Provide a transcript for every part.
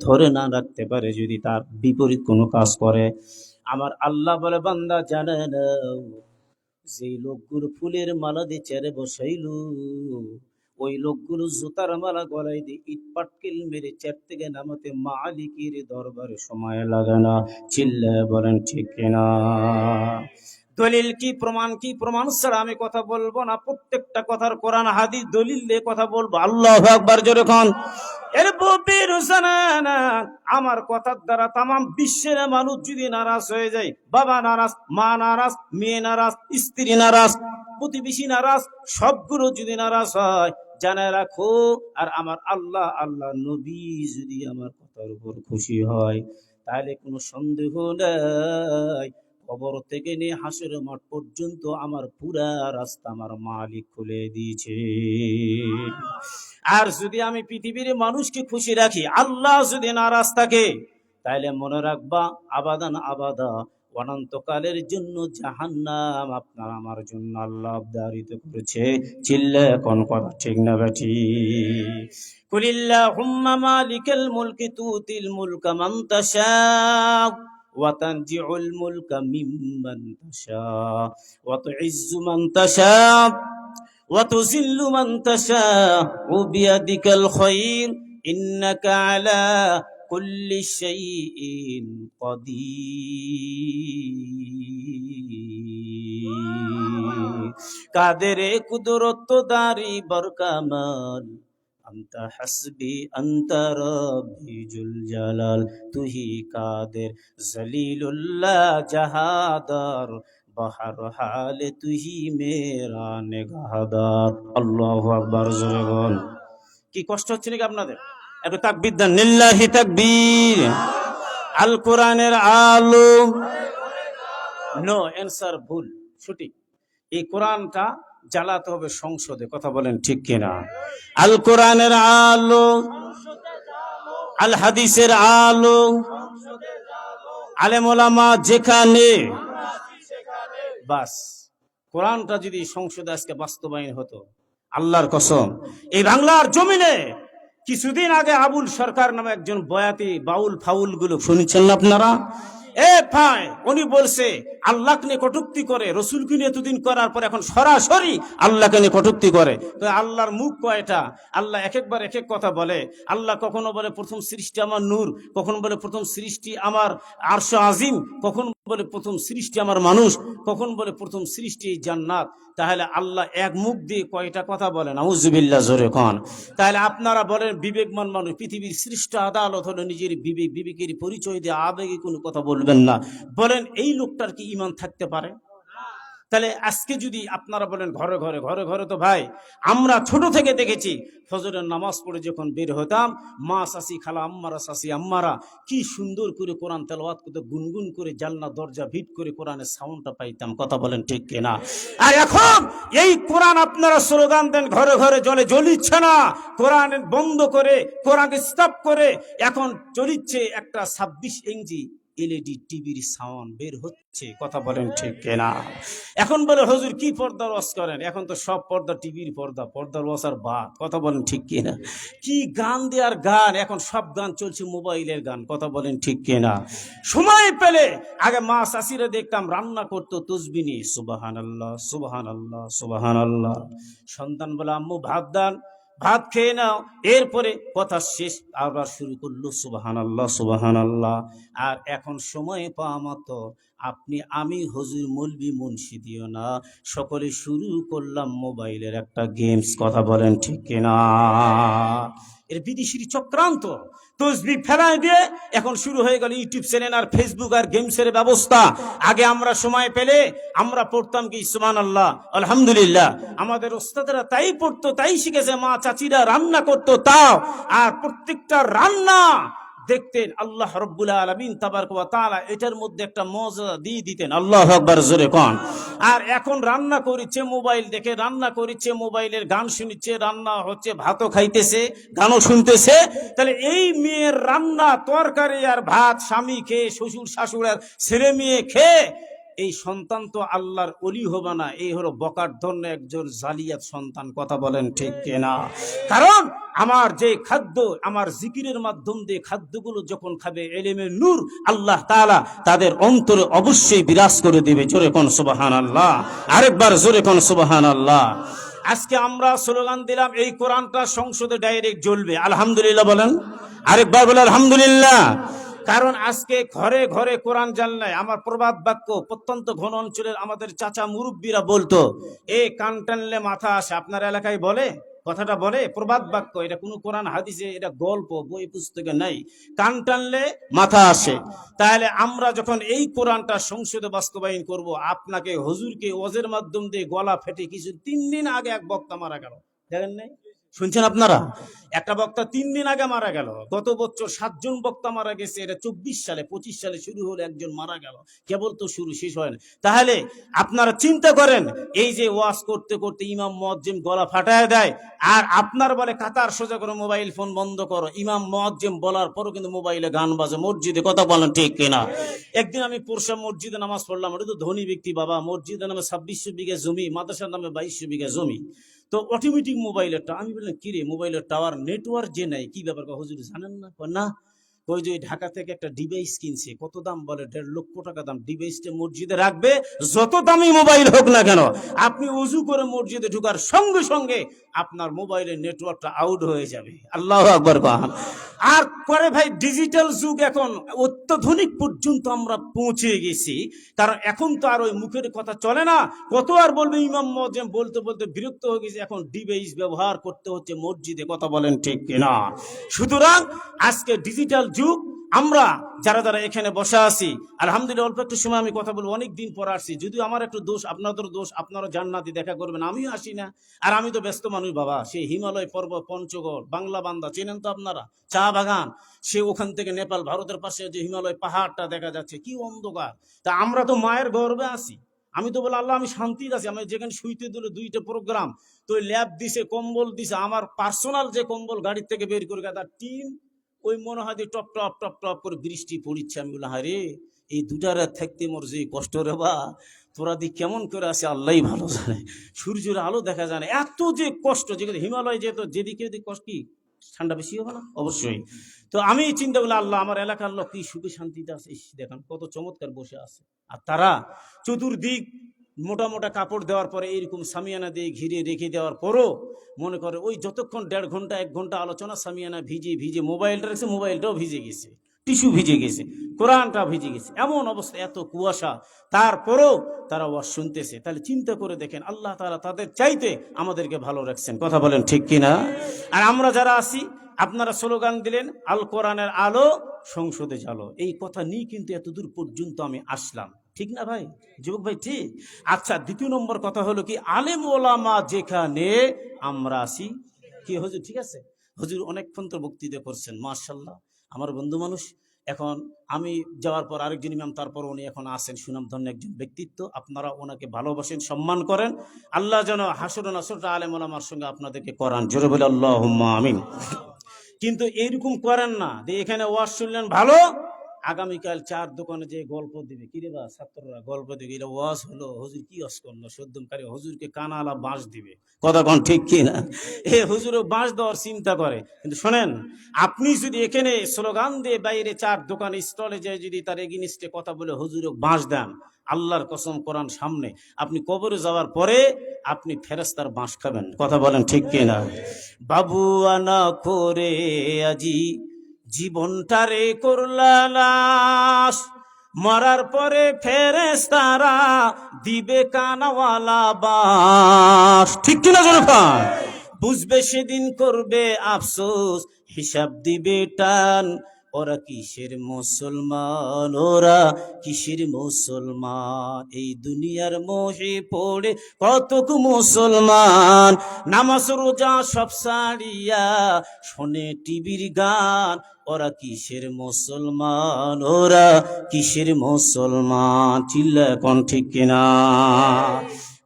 ধরে না রাখতে পারে, যদি তার বিপরীত কোনো কাজ করে, আমার আল্লাহ বলে বান্দা জানে না, যেই লোকগুলো ফুলের মালা দিয়ে চেয়ারে বসাইল, ওই লোকগুলো জুতার মালা গলায় দিয়ে ইট পাটকেল মেরে চেয়ার থেকে নামাতে মালিকের দরবারে সময় লাগে না। চিল্লায় বলেন ঠিক কিনা? দলিল কি, প্রমাণ কি? প্রমাণ ছাড়া আমি কথা বলবো না। প্রত্যেকটা কথার কোরআন হাদিস দলিল দিয়ে কথা বলবো। আল্লাহু আকবার জোরে কোন। এর ববির জানানা, আমার কথার দ্বারা তামাম বিশ্বের মানুষ যদি নারাজ হয়ে যায়, বাবা নারাজ, মা নারাজ, মেয়ে নারাজ, স্ত্রী নারাজ, প্রতিবেশী নারাজ, সবগুলো যদি নারাজ হয়, জানা রাখো, আর আমার আল্লাহ, আল্লাহ নবী যদি আমার কথার উপর খুশি হয়, তাহলে কোনো সন্দেহ নাই, কবর থেকে নিয়ে হাসরের মাঠ পর্যন্ত আমার পুরা রাস্তা আমার মালিক খুলে দিয়েছে। আর যদি আমি পৃথিবীর মানুষকে খুশি রাখি, আল্লাহ যদি নারাজ থাকে, তাহলে মনে রাখবা, আবাদান আবাদা, অনন্তকালের জন্য জাহান্নাম আপনার আমার জন্য আল্লাহ আবদারিত করেছে। চিল্লে কোন কথা ঠিক না বেঠি? কুলিল্লাহুম্মা মালিকাল মুলকি তুতিল মুলকা মান তাশা ওয়া তানজিউল মুলকা মিম্মান তাশা ওয়া তুইজ্জু মান তাশা ওয়া তুযিল্লু মান তাশা বিয়াদিকাল খায়র ইন্নাকা আলা কুল্লি শাইইন কাদির। কাদেরে কুদরত দারি বরকামাল, আন্তা হাসবি আন্তা রব্বি জুল জালাল। তুহি কাদের জলিলুল্লাহ জাহাদার, বাহার হালে তুহি মেরা নেগাহদার। আল্লাহু আকবার জোরে বল। কি কষ্ট হচ্ছে নাকি আপনাদের? একটু তাকবীর দেন, লিল্লাহি তাকবীর। আল কোরআনের আলো। নো অ্যান্সার, ভুল, সঠিক। এই কোরআনটা জ্বালাতে হবে সংসদে, কথা বলেন ঠিক কিনা? আল কোরআনের আলো, আল হাদিসের আলো, আলেম ওলামা যেখানে, বাস কোরআনটা যদি সংসদে আজকে বাস্তবায়ন হতো, আল্লাহর কসম, এই বাংলার জমিনে কিছুদিন আগে আবুল সরকার নামে একজন বয়াতি বাউল ফাউল গুলো শুনেছেন না আপনারা? উনি বলছে আল্লাহকে নিয়ে কটূক্তি করে, রসুলকে নিয়ে এতদিন করার পর এখন সরাসরি আল্লাহকে নিয়ে কটূক্তি করে। তো আল্লাহর মুখ কয়টা? আল্লাহ এক একবার এক এক কথা বলে। আল্লাহ কখনো বলে প্রথম সৃষ্টি আমার নূর, কখনো বলে প্রথম সৃষ্টি আমার আরশ আজিম, কখন বলে প্রথম সৃষ্টি আমার মানুষ, কখন বলে প্রথম সৃষ্টি জান্নাত। তাহলে আল্লাহ এক মুখ দিয়ে কয়টা কথা বলেন? আউযুবিল্লাহ জোরে কোন। তাহলে আপনারা বলেন, বিবেকমান মানুষ, পৃথিবীর শ্রেষ্ঠ আদালত হলো নিজের বিবেক, বিবেকের পরিচয় দিয়ে আবেগে কোনো কথা বলবেন না। বলেন এই লোকটার কি ঈমান থাকতে পারে? তাহলে আজকে যদি আপনারা বলেন ঘরে ঘরে ঘরে ঘরে, তো ভাই আমরা ছোট থেকে দেখেছি, ফজরের নামাজ পড়ে যখন বের হতাম, মা শাসি খালা আম্মারা শাসি আম্মারা কি সুন্দর করে কোরআন তেলাওয়াত করতে, গুনগুন করে জানলা দরজা ভিট করে কোরআনের সাউন্ডটা পাইতাম, কথা বলেন ঠিক কিনা? আর এখন এই কোরআন আপনারা স্লোগান দেন ঘরে ঘরে, জলে জ্বলিচ্ছে না, কোরআন বন্ধ করে, কোরআনকে স্টপ করে, এখন চলিচ্ছে একটা 26 ইঞ্চি এলইডি টিভির সাউন্ড বের হচ্ছে, কথা বলেন ঠিক কিনা? এখন বলে হুজুর কি পর্দার ওয়াজ করেন? এখন তো সব পর্দা টিভির পর্দা, পর্দার ওয়াজ আর বাদ, কথা বলেন ঠিক কিনা? কি গান দেওয়ার গান, এখন সব গান চলছে মোবাইলের গান, কথা বলেন ঠিক কিনা? সময় পেলে আগে মা শাশিরা দেখতাম রান্না করতো তসবিহ নিয়ে, সুবহানাল্লাহ সুবহানাল্লাহ সুবহানাল্লাহ। সন্তান বলে আম্মু ভাত দান, ভাত খেয়ে নাও, এরপরে কথা শেষ, আবার শুরু করলো সুবহানাল্লাহ সুবহানাল্লাহ। আর এখন সময় পাওয়া মতো আপনি আমি হুজুর মৌলবি মুন্সি দিও না, সকলে শুরু করলাম মোবাইলের একটা গেমস, কথা বলেন ঠিক কিনা? এর বিদেশির চক্রান্ত। তসবিহ ফেলায় দিয়ে এখন শুরু হয়ে গেল ইউটিউব চ্যানেল আর ফেসবুক আর গেমসের ব্যবস্থা। আগে আমরা সময় পেলে আমরা পড়তাম কি সুবহানাল্লাহ আলহামদুলিল্লাহ, আমাদের ওস্তাদেরা তাই পড়তো, তাই শিখেছে, মা চাচিরা রান্না করতো তাও, আর প্রত্যেকটা রান্না দেখতেন আল্লাহ রাব্বুল আলামিন তাবারক ওয়া তাআলা এটার মধ্যে একটা মজা দিয়ে দিতেন। আল্লাহু আকবার জোরে কোন। আর এখন রান্না করিচ্ছে মোবাইল দেখে, রান্না করিচ্ছে মোবাইলের গান শুনিচ্ছে, রান্না হচ্ছে ভাতও খাইতেছে গানও শুনতেছে। তাহলে এই মেয়ের রান্না তরকারি আর ভাত স্বামী খেয়ে, শ্বশুর শাশুড় আর ছেলে মেয়ে খেয়ে, এই সন্তান তো আল্লাহর ওলি হবে না, এই হলো বকার ধন্য একজন জালিয়াত সন্তান। কথা বলেন ঠিক কিনা? কারণ আমার যে খাদ্য, আমার জিকিরের মাধ্যম দিয়ে খাদ্যগুলো যখন খাবে, এলেমের নূর আল্লাহ তাআলা তাদের অন্তরে অবশ্যই বিরাজ করে দিবে। জোরে কোন সুবহানাল্লাহ, আরেকবার জোরে কোন সুবহানাল্লাহ। আজকে আমরা স্লোগান দিলাম এই কোরআনটা সংসদে ডাইরেক্ট জ্বলবে, আলহামদুলিল্লাহ বলেন, আরেকবার বলে আলহামদুলিল্লাহ। কারণ আজকে ঘরে ঘরে কোরআন জাল নাই। আমার প্রবাদ বাক্য প্রত্যন্ত ঘন অঞ্চলের আমাদের চাচা মুরব্বীরা বলতো, এ কান টানলে মাথা আসে। আপনার এলাকায় বলে, কথাটা বলে, প্রবাদ বাক্য, এটা কোনো কোরআন হাদিসে, এটা গল্প বই পুস্তকে নাই, কান টানলে মাথা আসে। তাহলে আমরা যখন এই কোরআনটা সংসদে বাস্তবায়ন করব, আপনাকে হুজুরকে ওয়াজের মাধ্যম দিয়ে গলা ফেটে কিছু 3 দিন আগে এক বক্তা মারা গেল, দেখেন নাই? শুনছেন আপনারা? একটা বক্তা 3 দিন আগে মারা গেল। গত বছর 7 জন বক্তা মারা গেছে, এটা 24 সালে, 25 সালে শুরু হলো, একজন মারা গেল। কেবল তো শুরু, শেষ হয় না। তাহলে আপনারা চিন্তা করেন, এই যে ওয়াজ করতে করতে ইমাম মুয়াজ্জিম গলা ফাটায় দেয়, আর আপনার বলে কাতার সোজা করে, মোবাইল ফোন বন্ধ করো। ইমাম মুয়াজ্জিম বলার পরও কিন্তু মোবাইলে গান বাজে মসজিদে। কথা বলেন ঠিক কিনা? একদিন আমি পরশা মসজিদে নামাজ পড়লাম। ওটা তো ধনী ব্যক্তি বাবা, মসজিদের নামে 2600 বিঘা জমি, মাদ্রাসার নামে 2200 বিঘা জমি। তো অটোমেটিক মোবাইলের, আমি বললাম কি রে, মোবাইলের টাওয়ার নেটওয়ার্ক যে নাই, কি ব্যাপার? হুজুর জানেন না? না। ওই যে ঢাকা থেকে একটা ডিভাইস কিনছে, কত দাম বলে? 1.5 লক্ষ টাকা দাম। ডিভাইসটা মসজিদে রাখবে, যত দামি মোবাইল হোক না কেন, আপনি উজু করে মসজিদে ঢুকার সঙ্গে সঙ্গে আপনার মোবাইলের নেটওয়ার্কটা আউট হয়ে যাবে। আল্লাহু আকবার। আর করে ভাই, ডিজিটাল যুগ এখন অত্যাধুনিক পর্যন্ত আমরা পৌঁছে গেছি। কারণ এখন তো আর ওই মুখের কথা চলে না, কত আর বলবে ইমাম মুয়াজ্জিম, বলতে বলতে বিরক্ত হয়ে গেছে। এখন ডিভাইস ব্যবহার করতে হচ্ছে মসজিদে। কথা বলেন ঠিক কিনা? সুতরাং আজকে ডিজিটাল যুগ। আমরা যারা যারা এখানে বসে আছি, আলহামদুলিল্লাহ, অল্প একটু সময় আমি কথা বলবো। অনেক দিন পর আসছি, যদিও আমার একটু দোষ, আপনাদের দোষ, আপনারা জান্নাতে দেখা করবেন, আমিও আসি না। আর আমি তো ব্যস্ত মানুষ বাবা। সেই হিমালয় পর্বত, পঞ্চগড়, বাংলা বান্দা চেনেন তো আপনারা, চা বাগান, সে ওখান থেকে নেপাল, ভারতের পাশে যে হিমালয় পাহাড়টা দেখা যাচ্ছে, কি অন্ধকার। তা আমরা তো মায়ের গর্বে আছি। আমি তো বলে আল্লাহ, আমি শান্তিতে আছি। আমি যেখানে শুইতে দিল 2টা প্রোগ্রাম, তো ল্যাব দিছে, কম্বল দিছে, আমার পার্সোনাল যে কম্বল গাড়ির থেকে বের করে তার টিম, ওই মনে হয় টপ টপ টপ টপ করে বৃষ্টি পড়িচ্ছে। আমি বললাম, হায় রে, এই 2টা রাত থাকতে মোর যে কষ্ট রে বা, তোরা দি কেমন করে আসে আল্লাহ ভালো জানে। সূর্যের আলো দেখা যায় না, এত যে কষ্ট। যেখানে হিমালয় যেত, যেদিকে কষ্ট, কি ঠান্ডা বেশি হবে না? অবশ্যই। তো আমি চিন্তা করলাম, আল্লাহ, আমার এলাকার লোক কি সুখে শান্তিতে আছে, দেখেন কত চমৎকার বসে আছে। আর তারা চতুর্দিক মোটা মোটা কাপড় দেওয়ার পরে, এইরকম সামিয়ানা দিয়ে ঘিরে রেখে দেওয়ার পরও মনে করে ওই যতক্ষণ 1.5 ঘন্টা 1 ঘন্টা আলোচনা, সামিয়ানা ভিজে ভিজে, মোবাইলটা রেখেছে, মোবাইলটাও ভিজে গেছে, টিস্যু ভিজে গেছে, কোরআনটা ভিজে গেছে, এমন অবস্থা, এত কুয়াশা, তারপরেও তারা ওয়াজ শুনতেছে। তাহলে চিন্তা করে দেখেন, আল্লাহ তাআলা তাদের চাইতে আমাদেরকে ভালো রাখছেন। কথা বলেন ঠিক কিনা? আর আমরা যারা আছি, আপনারা স্লোগান দিলেন, আল কোরআনের আলো সংসদে জ্বালো। এই কথা নিয়ে কিন্তু এতদূর পর্যন্ত আমি আসলাম, ঠিক না ভাই, যুবক ভাই? ঠিক। আচ্ছা, দ্বিতীয় নম্বর কথা হলো কি, আলেম ওলামা যেখানে আমরা আসি, কি হুজুর ঠিক আছে? হুজুর অনেকক্ষণ তো বক্তৃতা করছেন, মাশাআল্লাহ, আমার বন্ধু মানুষ। এখন আমি যাওয়ার পর আরেকজন ইমাম, তারপর উনি এখন আসেন, সুনামধন্য একজন ব্যক্তিত্ব। আপনারা ওনাকে ভালোবাসেন, সম্মান করেন। আল্লাহ যেন হাসর নাসরটা আলেম ওলামার সঙ্গে আপনাদেরকে করান। জোরে বলে আল্লাহুম্মা আমিন। কিন্তু এইরকম করেন না যে এখানে ওয়াজ শুনলেন ভালো, আগামীকাল 4 দোকানে যে গল্প দিবে, কিরে বা ছাত্ররা গল্প দিবে, এটা ওয়াজ হলো, হুজুর কি ওয়াজ করলো, সদ্যমকারী হুজুরকে কানালা বাঁশ দিবে। কথা কোন ঠিক কি না? এ হুজুরও বাঁশ দেওয়ার চিন্তা করে। কিন্তু শোনেন, আপনি যদি এখানে স্লোগান দিয়ে বাইরে 4 দোকান স্টলে যায়, যদি তার এগেইনস্টে কথা বলে হুজুরও বাঁশ দেন, আল্লাহর কসম, কোরআন সামনে, আপনি কবরে যাওয়ার পরে আপনি ফেরেশতার বাঁশ খাবেন। কথা বলেন ঠিক কি না? বাবু আনা করে আজি জীবনটারে করলাস, মরার পরে ফেরেশতারা দিবে কানাওয়ালা বাঁশ। ঠিক কিনা জনতা? বুঝবে সেদিন, করবে আফসোস, হিসাব দিবে টান। ওরা কিসের মুসলমান, ওরা কিসের মুসলমান, এই দুনিয়ার মোহে পড়ে কতক মুসলমান, নামাজ রোজা সব ছাড়িয়া শোনে টিভির গান। ওরা কিসের মুসলমান, ওরা কিসের মুসলমান, চিল্লা কোন ঠিক কিনা?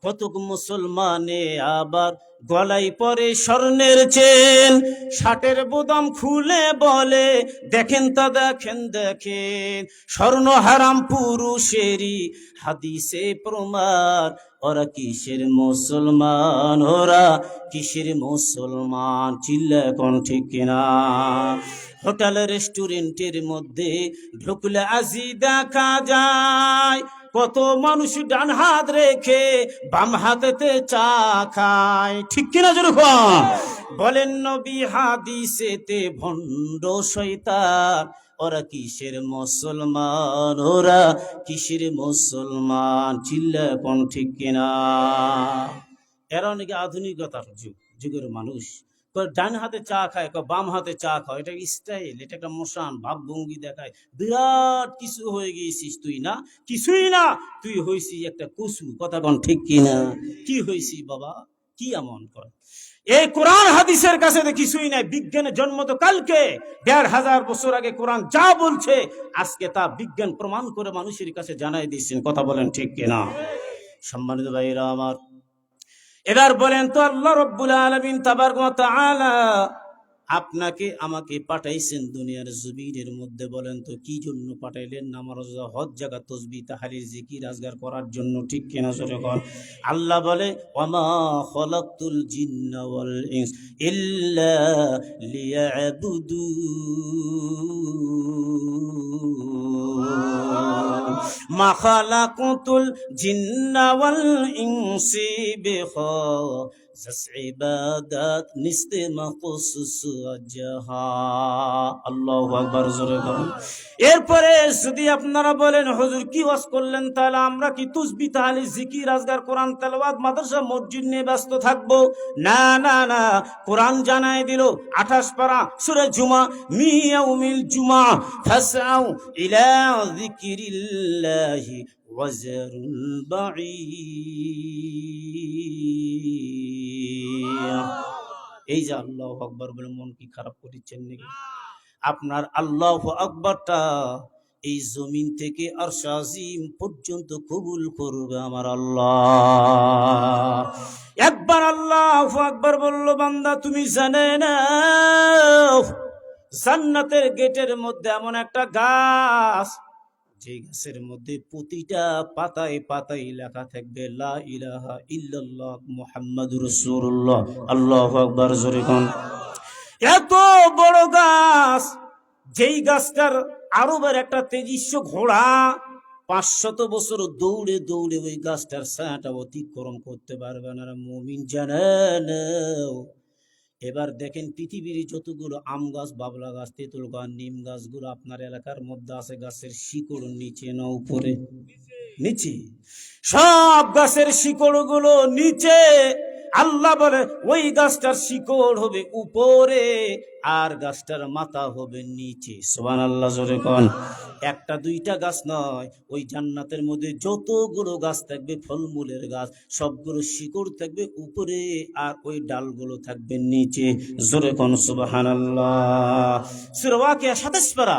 কতক মুসলমানে আবার গলায় পরে স্বর্ণের চেন, শার্টের বোতাম খুলে বলে দেখেন তা দেখেন দেখেন, স্বর্ণ হারাম পুরুষেরই হাদিসে প্রমাণ। ওরা কিসের মুসলমান, ওরা কিসের মুসলমান, চিল্লা কোন ঠিক কিনা? হোটেল রেস্টুরেন্টের মধ্যে ঢুকলে আজি দেখা যায় কত মানুষ ডান হাত রেখে বাম হাতেতে চা খায়, ঠিক কিনা যেরকম? বলেন নবী হাদিসেতে ভণ্ড শয়তান, ওরা কিসের মুসলমান, ওরা কিসের মুসলমান, চিল্লা কোন ঠিক কিনা? এরা নাকি আধুনিকতার যুগের মানুষ, ডান হাতে চা খায়, বাম হাতে চা খায়, এটা স্টাইল, এটা একটা মোশান, ভাবভঙ্গি দেখায়, বিরাট কিছু হয়ে গিয়েছিস তুই। না, কিছুই না, তুই হয়েছিস একটা কসু, কথা কোন ঠিক কিনা? কি হয়েছি বাবা, কি এমন কর? এই কোরআন হাদিসের কাছে তো কিছুই নাই। বিজ্ঞানের জন্ম তো কালকে, ১৫০০ বছর আগে কোরআন যা বলছে আজকে তা বিজ্ঞান প্রমাণ করে মানুষের কাছে জানাই দিচ্ছেন, কথা বলেন ঠিক কিনা? সম্মানিত ভাইরা আমার, এবার বলেন তো আল্লাহ রাব্বুল আলামিন তাবারক ওয়া তাআলা আপনাকে আমাকে পাঠাইছেন দুনিয়ার জমিনের মধ্যে, বলেন তো কি জন্য পাঠাইলেন? নামাজ, হজ, জাকাত, তাসবিহ, তাহলিল, জিকির, আজগার করার জন্য, ঠিক কিনা জোরে বল? আল্লাহ বলে ওয়ামা খালাকতুল জিন্না ওয়াল ইনস ইল্লা লিয়াবুদুন, মা খালাকতুল জিন্না ওয়াল ইনসি বিখাসাস ইবাদাত নিস্তে মাখসুস ওয়াজহা। আল্লাহু আকবার, জোরে বলুন। এরপরে যদি আপনারা বলেন হুজুর কি ওয়াজ করলেন, তাহলে আমরা কি তাসবিহ, তাহলিল, জিকির, আজগার, কোরআন তেলাওয়াত, মাদ্রাসা, মসজিদ নিয়ে ব্যস্ত থাকবো? না না না, কোরআন জানাই দিল ২৮ পারা সূরা জুমা, মিয়াউমিল জুমা ফাসআউ ইলা যিকিরিল্লাহি ওয়াজারুল বাঈর। এই যে আল্লাহু আকবার বলে মন কি খারাপ করেছেন নাকি? আপনার আল্লাহু আকবারটা এই জমিন থেকে আরশ আজিম পর্যন্ত কবুল করবে আমার আল্লাহ। একবার আল্লাহু আকবার বলল বান্দা, তুমি জানে না জান্নাতের গেটের মধ্যে এমন একটা গাছ, যে গাছের মধ্যে প্রতিটা পাতায় পাতায় লেখা থাকবে লা ইলাহা ইল্লাল্লাহ মুহাম্মাদুর রাসূলুল্লাহ। আল্লাহু আকবার, জোরে কোন। এত বড় গাছ, যেই গাছটার আরবের একটা তেজস্ব ঘোড়া ৫০০ বছর দৌড়ে দৌড়ে ওই গাছটার ছায়াটা অতিক্রম করতে পারবে না। মুমিন জানেন। এবার দেখেন পৃথিবীর যতগুলো আম গাছ, বাবলা গাছ, তেঁতুল গাছ, নিম গাছগুলো আপনার এলাকার মধ্যে আছে, গাছের শিকড় নিচে না উপরে? নিচে। সব গাছের শিকড় গুলো নিচে। আল্লাহ বলে ওই গাছটার শিকড় হবে উপরে আর গাছটার মাথা হবে নিচে। সুবহানাল্লাহ, জোরে কোন। একটা দুইটা গাছ নয়, ওই জান্নাতের মধ্যে যতগুলো গাছ থাকবে ফলমূলের গাছ, সবগুলো শিকড় থাকবে উপরে আর ওই ডালগুলো থাকবে নিচে। জোরে কোন সুবহানাল্লাহ। সূরা ওয়াকিয়া ২৭ পারা,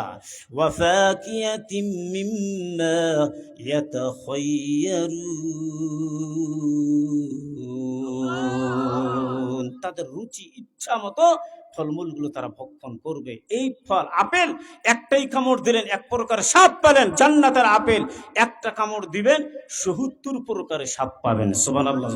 ওয়া ফাকিয়াতিম মিম্মা ইয়াতাখায়্যারুন, তাদের রুচি ইচ্ছা মতো ফলমূল গুলো তারা ভক্ষণ করবে। এই ফল, আপেল একটাই কামড় দিলেন ১ প্রকার স্বাদ পেলেন, জান্নাতের আপেল একটা কামড় দিবেন ৭০ প্রকারের স্বাদ পাবেন। সুবহানাল্লাহ।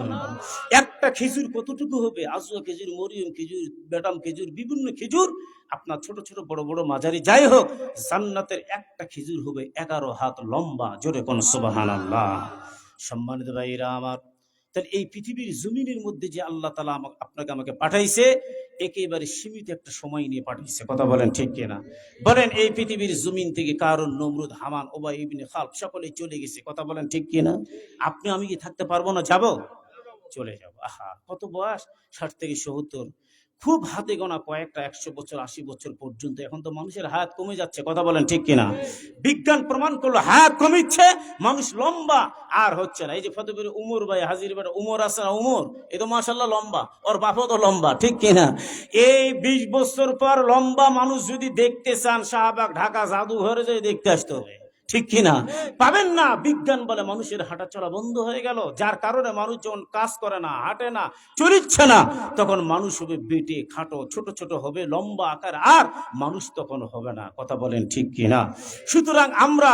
একটা খেজুর কতটুকু হবে? আজওয়া খেজুর, মরিয়ম খেজুর, বেদাম খেজুর, বিভিন্ন খেজুর আপনার ছোট ছোট বড় বড় মাঝারি যাই হোক, জান্নাতের একটা খেজুর হবে ১১ হাত লম্বা। জোরে কোন সুবহানাল্লাহ। সম্মানিত ভাইরা আমার, তাহলে এই পৃথিবীর জমিনের মধ্যে যে আল্লাহ তাআলা আপনাকে আমাকে পাঠাইছে, একেবারে সীমিত একটা সময় নিয়ে পাঠিয়েছে, কথা বলেন ঠিক কিনা? বলেন এই পৃথিবীর জমিন থেকে কারুন, নমরুদ, হামান, উবাই ইবনে খালদ সকলে চলে গেছে, কথা বলেন ঠিক কিনা? আপনি আমি কি থাকতে পারবো না? যাব, চলে যাব। আহা, কত বয়স? ৬০ থেকে ৭০। খুব হাতে গোনা কয়েকটা ১০০ বছর ৮০ বছর পর্যন্ত। এখন তো মানুষের হায়াত কমে যাচ্ছে, কথা বলেন ঠিক কিনা? বিজ্ঞান প্রমাণ করলো হায়াত কমিচ্ছে, মানুষ লম্বা আর হচ্ছে না। এই যে ফতেপুরে উমর ভাই, হাজির ভাই উমর আছে না, উমর এ তো মাশাআল্লাহ লম্বা, ওর বাপও তো লম্বা, ঠিক কিনা? এই ২০ বছর পর লম্বা মানুষ যদি দেখতে চান, শাহবাগ, ঢাকা জাদুঘরে যদি দেখতে আসতে হবে, ঠিক কিনা? পাবেন না। বিজ্ঞান বলে মানুষের হাঁটা চলা বন্ধ হয়ে গেল, যার কারণে মানুষ যখন কাজ করে না, হাঁটে না, চলিচ্ছে না, তখন মানুষ হবে বেটে খাটো, ছোট ছোট হবে, লম্বা আকার, আর মানুষ তখন হবে না। কথা বলেন ঠিক কিনা? সুতরাং আমরা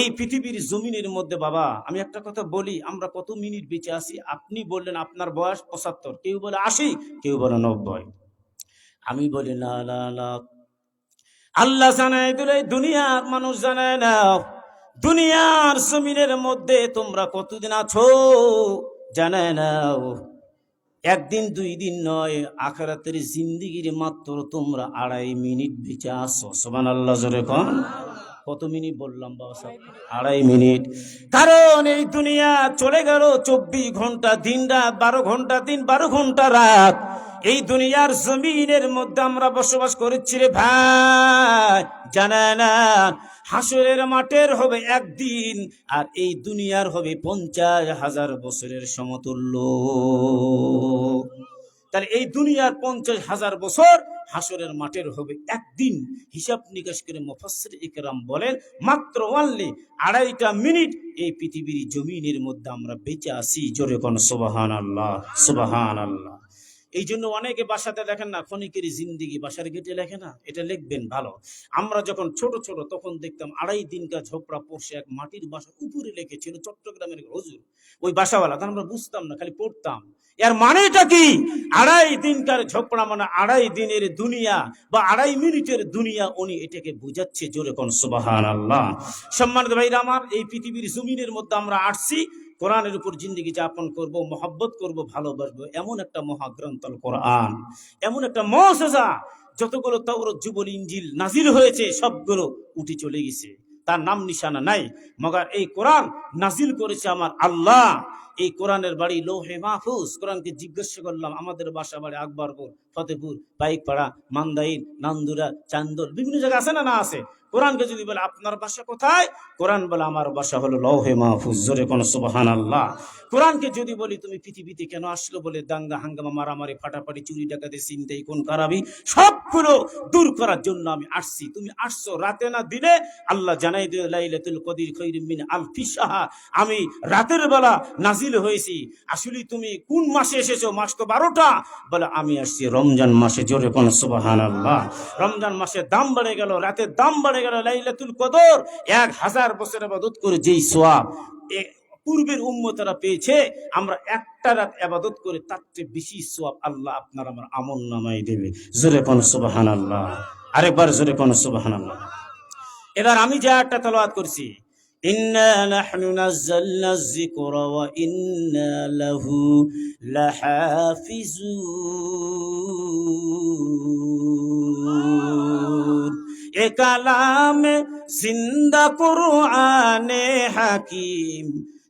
এই পৃথিবীর জমিনের মধ্যে, বাবা আমি একটা কথা বলি, আমরা কত মিনিট বেঁচে আছি? আপনি বললেন আপনার বয়স 75, কেউ বলে 80, কেউ বলে 90। আমি বলি না না না, আল্লাহ জানায় দিলে, দুনিয়ার মানুষ জানায় না। দুনিয়ার জমিনের মধ্যে তোমরা কতদিন আছো জানায় না। একদিন দুই দিন নয়, আখিরাতের জিন্দেগির মাত্র তোমরা 2.5 মিনিট বেঁচে আছো। সুবহানাল্লাহ, জোরে কোন। কত মিনিট বললাম বাবা সাহেব? 2.5 মিনিট। কারণ এই দুনিয়া চলে গেল 24 ঘন্টা দিন রাত, 12 ঘন্টা দিন, 12 ঘন্টা রাত। এই দুনিয়ার জমিনের মধ্যে আমরা বসবাস করছি রে ভাই, জানা না? হাসরের মাঠের হবে একদিন, আর এই দুনিয়ার হবে 50,000 বছরের সমতুল্য। তাহলে এই দুনিয়ার 50,000 বছর, হাসরের মাঠের হবে একদিন। হিসাব নিকাশ করে মুফাসসির ইকরাম বলেন, মাত্র অনলি 2.5 মিনিট এই পৃথিবীর জমিনের মধ্যে আমরা বেঁচে আছি। জোরে কোন সুবহানাল্লাহ, সুবহানাল্লাহ। এই জন্য অনেকে বাসাতে দেখেন না, ক্ষণিকের জিন্দিগি বাসার গেটে লেখে না, এটা লিখবেন ভালো। আমরা যখন ছোট ছোট তখন দেখতাম 2.5 দিনকার ঝোপড়া পড়ছে এক মাটির বাসা, উপরে লিখেছিল চট্টগ্রামের হুজুর, ওই বাসাওয়ালা। তখন আমরা বুঝতাম না, খালি পড়তাম। এর মানেটা কি? 2.5 দিনকার ঝোপড়া মানে 2.5 দিনের দুনিয়া বা 2.5 মিনিটের দুনিয়া, উনি এটাকে বুঝাচ্ছে। জোরে কোন সুবহানাল্লাহ। সম্মানিত ভাইরা আমার, এই পৃথিবীর জমিনের মধ্যে আমরা আসছি কোরআনের উপর জিন্দেগি যাপন করব, মহব্বত করব, ভালোবাসবো। এমন একটা মহাগ্রন্থ কোরআন, এমন একটা মুজিজা, যতগুলো তাওরাত, জবুর, ইনজিল নাজিল হয়েছে সবগুলো উঠে চলে গেছে, তার নাম নিশানা নাই। মগার এই কোরআন নাজিল করেছে আমার আল্লাহ। এই কোরআনের বাড়ি লৌহে মাহফুজ। কোরআনকে জিজ্ঞাসা করলাম, আমাদের বাসা বাড়ি আকবরপুর, ফতেপুর, পাইকপাড়া, মান্দাইর, নান্দুরা, চান্দল, বিভিন্ন জায়গা আছে না? না আছে। কোরআনকে যদি বলে আপনার বাসা কোথায়, কোরআন বলে আমার বাসা হলো লৌহে মাহফুজ। জোরে কোন সুবহানাল্লাহ। কোরআনকে যদি বলি তুমি পৃথিবীতে কেন আসলো, বলে দাঙ্গা হাঙ্গামা, মারামারি, ফাটাফাটি, চুরি ডাকাতি, ছিনতাই, খুন খারাপি সবগুলো দূর করার জন্য আমি আসছি। তুমি আসছো রাতে না দিনে? আল্লাহ জানাই দিল, লাইলাতুল কদর খায়রুম মিন আলফি শাহর, আমি রাতের বেলা নাজিল হয়েছি। আসলে তুমি কোন মাসে এসেছো? মাস তো 12টা। বলে আমি আসছি রমজান মাসে। জোরে কোন সুবহানাল্লাহ। রমজান মাসের দাম বেড়ে গেল, রাতের দাম বেড়ে গেল। লাইলাতুল কদর 1000 বছর ইবাদত করে যেই সওয়াব পূর্বের উম্মতেরা পেয়েছে, আমরা একটা রাত ইবাদত করে তার চেয়ে বেশি সওয়াব আল্লাহ আপনার আমার আমলনামায় দেবে। জোরে কোন সুবহানাল্লাহ। আরেকবার জোরে কোন সুবহানাল্লাহ। এবার আমি যে আয়াতটা তেলাওয়াত করছি, ইন্না নাহনু নাযালনা যিকরা ওয়া ইন্না লাহু লাহাফিজুন, এ কালামে জিন্দা কুরআনে হাকিম,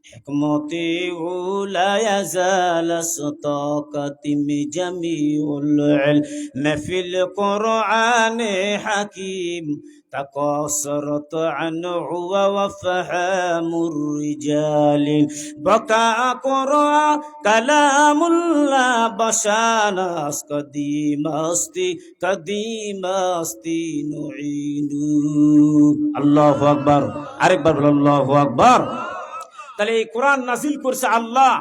হিকমতে উলা ইয়াজাল সাতাকাতিম জামিউল ইলম ফিল কুরআনে হাকিম, تقاصرت عنه وفهام الرجال بقى قرآن كلام الله بشاناس قديم استی نعيد الله আকবার। আরেকবার বল আল্লাহু আকবার। তাহলে এই কোরআন নাজিল করছে আল্লাহ,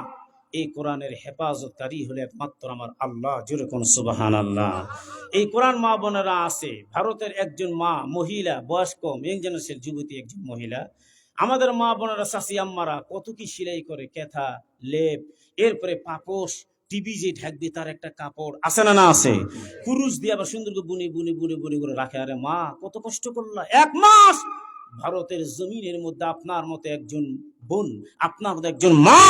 এই কোরআনের হেফাজতকারী হলে একমাত্র আমার আল্লাহ। জোরে কোন সুবহানাল্লাহ। এই কোরআন মা বোনেরা আছে, ভারতের একজন মা, মহিলা, বয়স কম, ইয়ং জেনারেশন যুবতী, একজন মহিলা। আমাদের মা বোনেরা, শাশি আম্মারা কত কি সেলাই করে, কেথা, লেপ, এরপরে পাপোশ, টিভি যে ঢাকবে তার একটা কাপড় আছে না? না আছে। কুরুশ দিয়ে আবার সুন্দর করে বুনি বুনি বুনি বুনি করে রাখে। আরে মা কত কষ্ট করলা, 1 মাস ভারতের জমিনের মধ্যে আপনার মতো একজন বোন, আপনার মতো একজন মা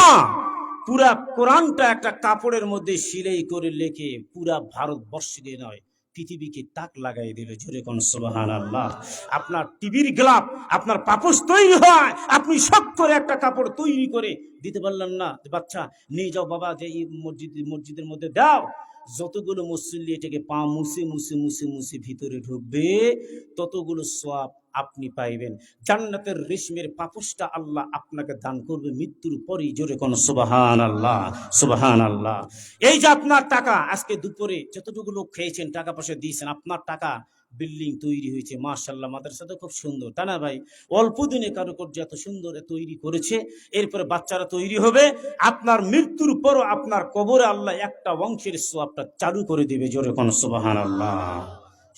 পুরা কোরআনটা একটা কাপড়ের মধ্যে সিলাই করে লেখে পুরা ভারতবর্ষে নয় পৃথিবীকে তাক লাগাই দিল। জোরে কোন সুবহানাল্লাহ। আপনার টিভির গ্লাব, আপনার পাপোশ তৈরি হয়, আপনি শখ করে একটা কাপড় তৈরি করে দিতে পারলেন না, বাচ্চা নিয়ে যাও বাবা, যে এই মসজিদের মধ্যে দাও। যতগুলো মুসল্লি এটাকে পা মুছে মুছে মুছে মুছে ভিতরে ঢুকবে, ততগুলো সওয়াব আপনি পাইবেন। জান্নাতের রেশমের পাপোশটা আল্লাহ আপনাকে দান করবে মৃত্যুর পরই। জোরে কোন সুবহানাল্লাহ, সুবহানাল্লাহ। এই যে আপনার টাকা, আজকে দুপুরে যতটুকু লোক খেয়েছেন, টাকা পয়সা দিয়েছেন, আপনার টাকা বিল্ডিং তৈরি হয়েছে, মাশাআল্লাহ, মাদ্রাসাটা খুব সুন্দর, তাই না ভাই? অল্প দিনে কারুকার্য এত সুন্দর তৈরি করেছে। এরপরে বাচ্চারা তৈরি হবে, আপনার মৃত্যুর পরও আপনার কবরে আল্লাহ একটা বংশের সোয়াবটা চালু করে দিবে। জোরে কোন সুবহানাল্লাহ।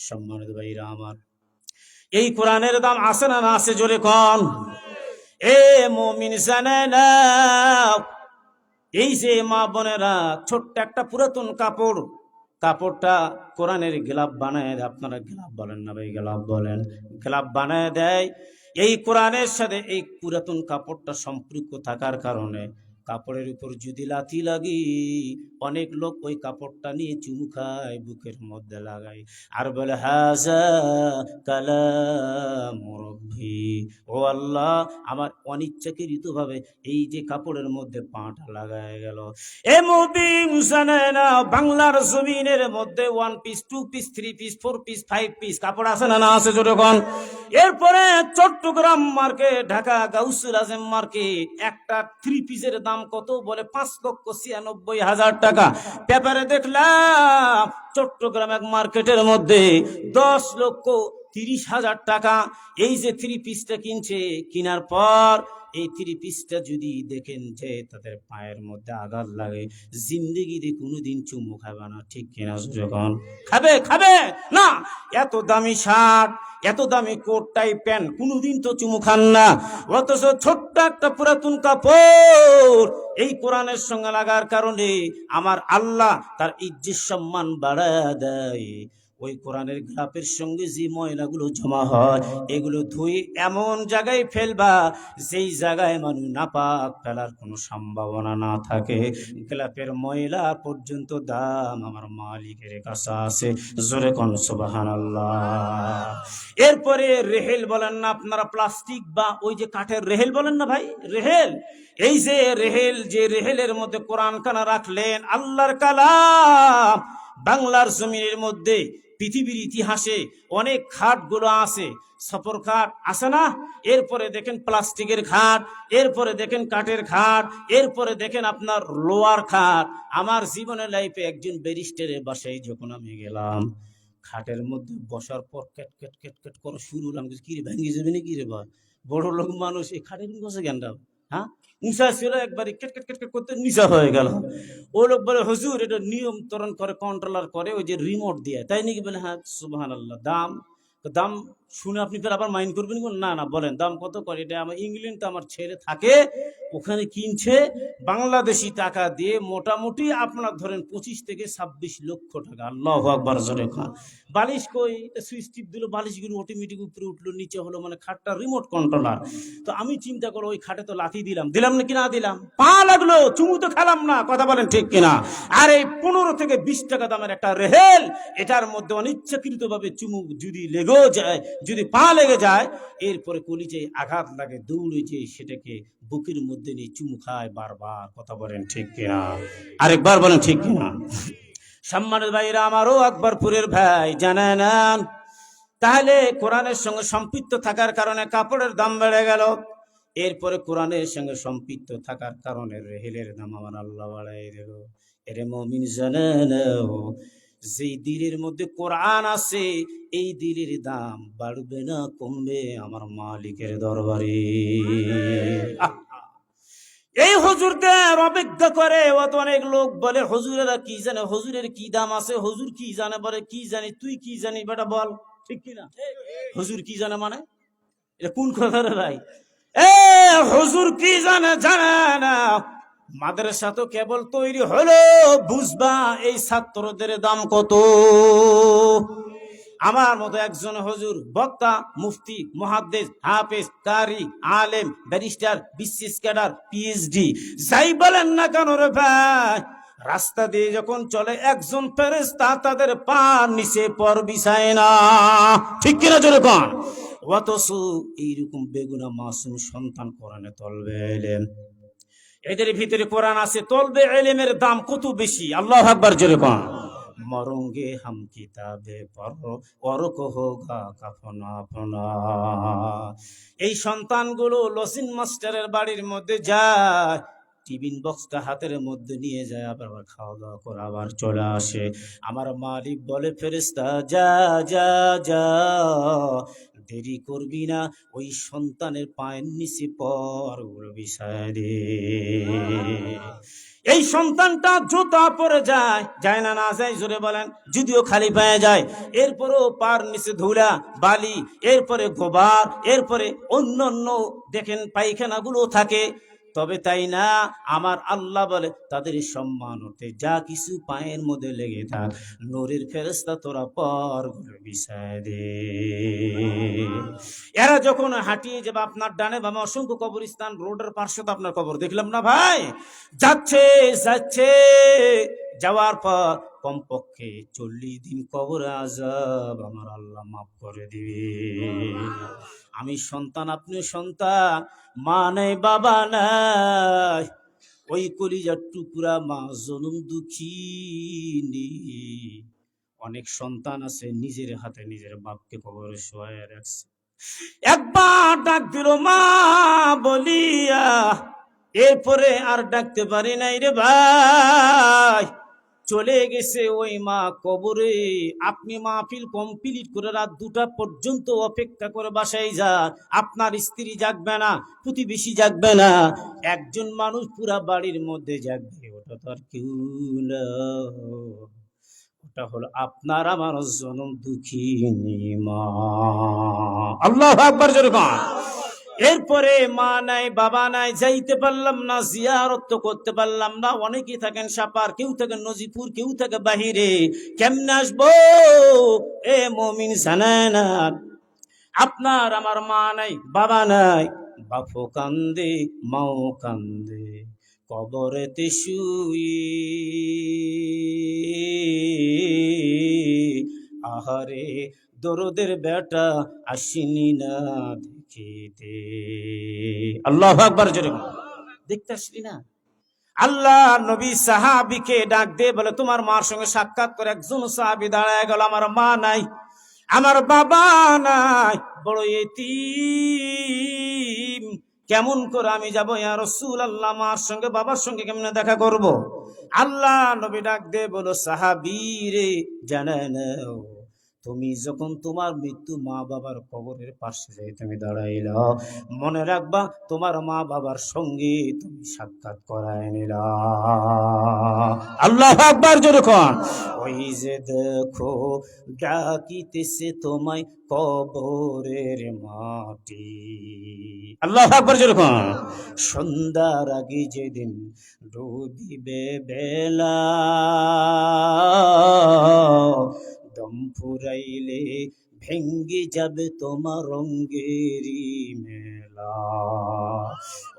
সম্মানিত ভাইরা আমার, এই কোরআনের দাম আছে না না আছে? জোরে কোন। এ মুমিন জানে না, এই যে মা বোনেরা ছোট্ট একটা পুরাতন কাপড়টা কোরআনের গেলাপ বানায় দেয়। আপনারা গেলাপ বলেন না ভাই? গেলাপ বলেন। গেলাপ বানায় দেয়। এই কোরআনের সাথে এই পুরাতন কাপড়টা সম্পর্ক থাকার কারণে কাপড়ের উপর যদি লাথি লাগি, অনেক লোক ওই কাপড়টা নিয়ে চুমু খায়, বুকের মধ্যে লাগায়, আর বলে হাজা কালাম রব্বি, ও আল্লাহ, আমার অনিচ্ছাকৃত ভাবে এই যে কাপড়ের মধ্যে পাটা লাগায় গেল। এ মুমিন জানে না, বাংলার জমিনের মধ্যে 1 piece 2 piece 3 piece 4 piece 5 piece কাপড় আছে না না আছে? যখন এরপরে চট্টগ্রাম মার্কেট, ঢাকা গাউসুল আজম মার্কেট, একটা 3 পিসের দাম কত? বলে 5,96,000 টাকা। পেপারে দেখলাম চট্টগ্রাম এক মার্কেটের মধ্যে 10,30,000 টাকা। এই যে 3 পিসটা কিনছে, কেনার পর এই 3 পিসটা যদি দেখেন যে তাদের পায়ের মধ্যে আঘাত লাগে, জিন্দেগিতে কোনোদিন চুমু খাবে না। ঠিক কিনা? যখন খাবে না। এত দামি শার্ট, এত দামি কোট টাই প্যান্ট, কোনোদিন তো চুমু খান না। অথচ ছোট্ট একটা পুরাতন কাপড় এই কোরআনের সঙ্গে লাগার কারণে আমার আল্লাহ তার ইজ্জত সম্মান বাড়ায় দেয়। ওই কোরআনের গ্লাপের সঙ্গে যে ময়লাগুলো জমা হয়, এগুলো ধুয়ে এমন জায়গায় ফেলবা যেই জায়গায় মানুষ নাপাক ফেলার কোনো সম্ভাবনা না থাকে। গ্লাপের ময়লা পর্যন্ত দাম আমার মালিকের কাছে আছে। জোরে কোন সুবহানাল্লাহ। এরপরে রেহেল বলেন না আপনারা? প্লাস্টিক বা ওই যে কাঠের রেহেল বলেন না ভাই? রেহেল, এই যে রেহেল, যে রেহেলের মধ্যে কোরআন খানা রাখলেন, আল্লাহর কালাম। বাংলার জমিনের মধ্যে পৃথিবীর ইতিহাসে অনেক খাটগুলো আছে, সফর খাট আছে না? এরপরে দেখেন প্লাস্টিকের খাট, এরপরে দেখেন কাঠের খাট, এরপরে দেখেন আপনার লোয়ার খাট। আমার জীবনের লাইফে একজন ব্যারিস্টারের বাসায় যখন আমি গেলাম, খাটের মধ্যে বসার পর ক্যাট ক্যাট ক্যাট ক্যাট করে শুরু হলাম, কি রে ভেঙে যাবে নাকি রে? বা বড় লোক মানুষ, এই খাটের বসে কেন? হ্যাঁ, উঁচা ছিল, একবারে কেট কেট কেট কেট করতে নিচা হয়ে গেল। ও লোক বলে হুজুর এটা নিয়ন্ত্রণ করে, কন্ট্রোলার করে ওই যে রিমোট দিয়ে, তাই নাকি? বলে হ্যাঁ। সুবহানাল্লাহ। দাম দাম শুনে আপনি ফের আবার মাইন্ড করবেন? না না, বলেন দাম কত করে? এটা আমার ইংল্যান্ড, আমার ছেলে থাকে ওখানে, কিনছে বাংলাদেশি টাকা দিয়ে মোটামুটি আপনার ধরেন 25 থেকে 26 লক্ষ টাকা। আল্লাহু আকবার। জোরে খান। বালিশ কই? সুইচ টিপ দিল, বালিশগুলো অটোমেটিক উপরে উঠলো, নিচে হলো, মানে খাটটা রিমোট কন্ট্রোলার। তো আমি চিন্তা করো, ওই খাটে তো লাথি দিলাম নাকি না দিলাম? পা লাগলো, চুমু তো খেলাম না। কথা বলেন ঠিক কিনা? আর এই 15 থেকে 20 টাকা দামের একটা রেহেল, এটার মধ্যে অনিচ্ছাকৃত ভাবে চুমু যদি লেগেও যায়, যদি পা লেগে যায়, এরপরে কলিজে আঘাত লাগে, দৌড়ে যে সেটাকে বুকের মধ্যে নিয়ে চুমু খায় বারবার। কথা বলেন ঠিক কিনা? আরেকবার বলেন ঠিক কিনা? সম্মানিত ভাইরা আমারও আকবরপুরের ভাই জানেন না, তাহলে কোরআনের সঙ্গে সম্পৃক্ত থাকার কারণে কাপড়ের দাম বেড়ে গেল। এরপরে কোরআনের সঙ্গে সম্পৃক্ত থাকার কারণে রেহেলের দাম আমার আল্লাহ বাড়াই দিল। এরে মুমিন জানেন, যেই দিলের মধ্যে কোরআন আছে, এই দিলের দাম বাড়বে না কমবে আমার মালিকের দরবারে। এই হুজুরদের অপেক্ষা করে অনেক লোক বলে হুজুরেরা কি জানে, হুজুরের কি দাম আছে, হুজুর কি জানে? বলে কি জানি? তুই কি জানি বেটা বল, ঠিক কিনা? হুজুর কি জানে মানে এটা কোন কথা রে ভাই? এ হুজুর কি জানে? জানে না। মাদ্রাসা তো কেবল তৈরি হলো, বুঝবা এই ছাত্রদের দাম কত। আমার মতো একজন হুজুর, বক্তা, মুফতি, মুহাদ্দিস, হাফেজ, কারি, আলেম, ব্যারিস্টার, বিসিএস ক্যাডার, পিএইচডি, যাই বলেন না কেন রে ভাই, রাস্তা দিয়ে যখন চলে একজন ফেরেশতা তাদের পা নিচে পর বিছায় না। ঠিক কিনা জোরে কোন? অথচ এইরকম বেগুনা মাসুম সন্তান কোরআনে তলবে এলেম, এদের ভিতরে কোরআন আছে, তলবে এলেমের দাম কত বেশি। আল্লাহু আকবার। জোরে কোন? মরঙ্গে হাম কিতাবে পড়ো और কহোগা কাফনা ফনা। এই সন্তানগুলো লসিন মাস্টারের বাড়ির মধ্যে যায়, টিফিন বক্সটা হাতের মধ্যে নিয়ে যায়, আবার খাওয়া দাওয়া করে আবার চলে আসে। আমার মালিক বলে, ফেরেশতা যা যা যা, দেরি করবি না, ওই সন্তানের পায়ের নিচে পর বিছায় দে। এই সন্তানটা জুতা পরে যায়, যায় না না যায় জোরে বলেন, যদিও খালি পায়ে যায়, এরপরেও পার নিচে ধুলা বালি, এরপরে গোবর, এরপরে অন্য অন্য দেখেন পায়খানা গুলো থাকে। তবে তাই না, আমার আল্লাহ বলে তাদের সম্মান হতে যা কিছু পায়ের মধ্যে লেগে থাক, নূরের ফেরেশতা তোরা পর বিছায় দে। এরা যখন হাঁটিয়ে যাবে, আপনার ডানে বামে অসংখ্য কবরস্থান, রোডের পাশে তো আপনার কবর দেখলাম না ভাই, যাচ্ছে যাচ্ছে, যাওয়ার পর কমপক্ষে 40 দিন কবরে আযাব আমার আল্লাহ মাফ করে দিবে। আমি সন্তান, আপনি সন্তান, মা নাই বাবা নাই, ওই কলিজার টুকরা মা জনম দুঃখিনী। অনেক সন্তান আছে নিজের হাতে নিজের বাপকে কবরে শোয়ায় রাখছে, একবার ডাক দিল মা বলিয়া, এরপরে আর ডাকতে পারি নাই রে ভাই, চলে গেছে ওই মা কবরে। আপনি মাহফিল কমপ্লিট করে রাত 2টা পর্যন্ত অপেক্ষা করে বাসায় যান, আপনার স্ত্রী জাগবে না, প্রতিবেশী জাগবে না, একজন মানুষ পুরা বাড়ির মধ্যে জাগবে, ওটা তো আর কেউ না, ওটা হলো আপনার আমার জনম দুঃখিনী মা। আল্লাহু আকবার জোরে বলেন। এরপরে মা নাই বাবা নাই, যাইতে পারলাম না, জিয়ারত তো করতে পারলাম না, অনেকেই থাকেন সাপার, কেউ থাকে নজিপুর, কেউ থাকে বাহিরে, কেমনে আসবো? এ মুমিন জানেন না, আপনার আমার মা নাই বাবা নাই, বাপও কান্দে মাও কান্দে কবরেতে শুয়ে, আহারে দরদের বেটা আসিনি না দেখিতে। আল্লাহু আকবার জোরে দেখতে আসলি না? আল্লাহ নবী সাহাবীকে ডাক দিয়ে বলে, তোমার মার সঙ্গে সাক্ষাৎ করে একজন সাহাবী দাঁড়ায় গেল, আমার মা নাই, আমার বাবা নাই, বড় এতিম, কেমন করে আমি যাবো ইয়া রাসূলুল্লাহ, মার সঙ্গে বাবার সঙ্গে কেমনে দেখা করব? আল্লাহ নবী ডাক দিয়ে বলো, সাহাবী রে, জানে নাও, তুমি যখন তোমার মৃত্যু মা বাবার কবরের পাশে যাই তুমি দাঁড়াইলা, মনে রাখবা তোমার মা বাবার সঙ্গে তুমি সাক্ষাৎ করায় নিলা। আল্লাহু আকবার জোরে কোন। ওই যে দেখো ডাকিতেছে তোমায় কবরের মাটি। আল্লাহু আকবার জোরে কোন। সন্ধ্যার আগে যেদিন ডুবিবে বেলা, দম ফুরাইলে ভেঙ্গে যাবে তোমার রঙ্গেরি মেলা,